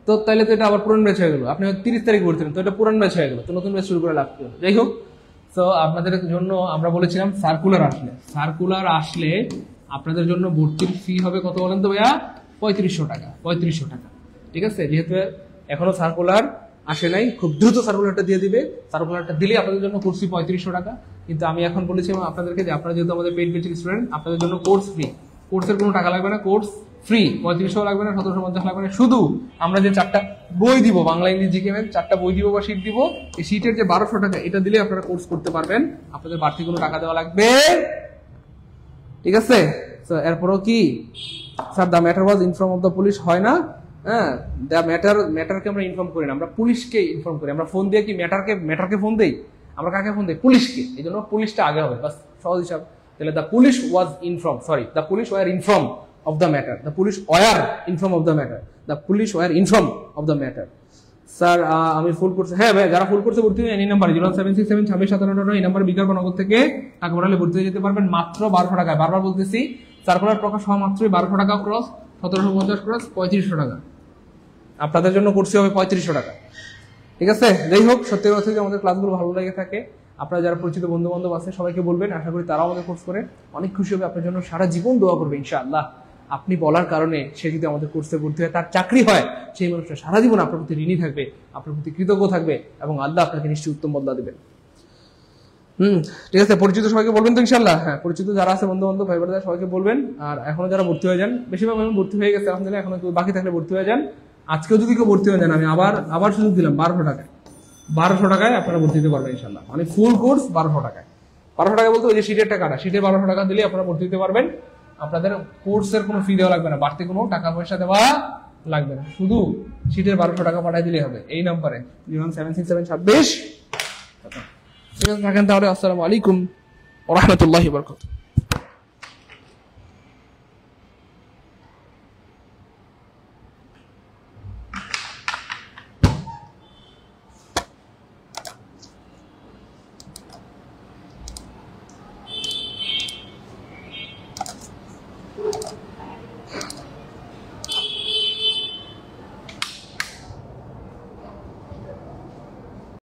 তো তাইলে তো এটা আবার পুরান ব্যাচ হয়ে গেল। আপনি 30 তারিখে ভর্তি হলেন, তো এটা পুরান ব্যাচ হয়ে গেল, তো নতুন ব্যাচ শুরু করে লাভ কি হলো? যাই হোক, তো আপনাদের জন্য আমরা বলেছিলাম সার্কুলার আসলে আপনাদের জন্য ভর্তির ফি হবে কত বলেন তো ভাইয়া? 3500 টাকা। 3500 টাকা, ঠিক আছে? যেহেতু এখনো সার্কুলার আসে নাই, খুব দ্রুত সার্কুলারটা দিয়ে দিবে। সার্কুলারটা দিলে আপনাদের জন্য কোর্স ফি 3500 টাকা। কিন্তু আমি এখন বলেছি আপনাদেরকে যে আপনারা যেহেতু আমাদের পেইড ব্যাচের স্টুডেন্ট, আপনাদের জন্য কোর্স ফ্রি, কোর্সের কোনো টাকা লাগবে না, কোর্স ফ্রি, 3500 লাগবে না, 1750 লাগবে না। শুধু আমরা যে 4টা বই দিব, বাংলা, ইংলিশ, জিকে, ম্যাথ 4টা বই দিব বা শীট দিব, এই শীটের যে 1200 টাকা, এটা দিলে আপনারা কোর্স করতে পারবেন, আপনাদের বাড়তি কোনো টাকা দেওয়া লাগবে, ঠিক আছে? তো এরপরও কি sir the matter was inform of the police হয় না? হ্যাঁ, দ্য ম্যাটারকে আমরা ইনফর্ম করি না, আমরা পুলিশকে ইনফর্ম করি। আমরা ফোন দিয়ে কি ম্যাটারকে ফোন দেই? আমরা কাকে ফোন দিই? পুলিশকে। এই জন্য পুলিশটা আগে হবে, বাস সহজ হিসাব। তাহলে the police was inform, sorry the police were inform of the matter, the police were inform of the matter, the police were inform of the matter. Sir আমি ফুল কোর্স, হ্যাঁ ভাই যারা ফুল কোর্সে ভর্তি হয়ে এই নাম্বার 076672657 এই নাম্বার বিকল্প নগদ থেকে টাকা পাঠালে ভর্তি হয়ে যেতে পারবেন মাত্র 1200 টাকায়। বারবার বলতেছি, সার্কুলার প্রকাশ হওয়া মাত্রই 1200 টাকা ক্রস, 1750 ক্রস 3500 টাকা। আপনাদের জন্য কোর্সে হবে 3500 টাকা। ঠিক আছে, যাই হোক, সত্যি কথা যদি আমাদের ক্লাসগুলো ভালো লেগে থাকে, আপনারা যারা পরিচিত বন্ধু বান্ধব আছে সবাইকে বলবেন। আশা করি তারাও আমাদের কোর্স করে অনেক খুশি হবে, আপনার জন্য সারা জীবন দোয়া করবে ইনশাআল্লাহ। আপনি বলার কারণে সে যদি আমাদের কোর্সে ভর্তি হয়, তার চাকরি হয়, সেই মানুষটা সারা জীবন আপনার প্রতি ঋণী থাকবে, আপনার প্রতি কৃতজ্ঞ থাকবে, এবং আল্লাহ আপনাকে নিশ্চয়ই উত্তম বদলা দেবেন। ঠিক আছে, পরিচিত সবাইকে বলবেন তো ইনশাআল্লাহ। হ্যাঁ, পরিচিত যারা আছে বন্ধু বান্ধব ভাই বোনেরা সবাইকে বলবেন। আর এখনো যারা ভর্তি হয়ে যান, বেশিরভাগ মানুষ ভর্তি হয়ে গেছে আলহামদুলিল্লাহ, এখনো বাকি থাকলে ভর্তি হয়ে যান। আজকেও যদি কেউ ভর্তি হয়ে যান, আমি আবার সুযোগ দিলাম 1200 টাকায়। 1200 টাকায় আপনারা ভর্তি দিতে পারবেন ইনশাআল্লাহ। মানে ফুল কোর্স 1200 টাকায়। 1200 টাকা বলতে ওই যে সিটের টাকাটা, সিটের 1200 টাকা দিলে আপনারা ভর্তি দিতে পারবেন। আপনাদের কোর্সের কোনো ফি দেওয়া লাগবে না, বাড়তি কোনো টাকা পয়সা দেওয়া লাগবে না, শুধু সিটের 1200 টাকা পাঠিয়ে দিলেই হবে এই নাম্বারে 0176726। ঠিক আছে, থাকেন তাহলে। আসসালামু আলাইকুম ওয়া রাহমাতুল্লাহি ওয়া বারাকাতুহু।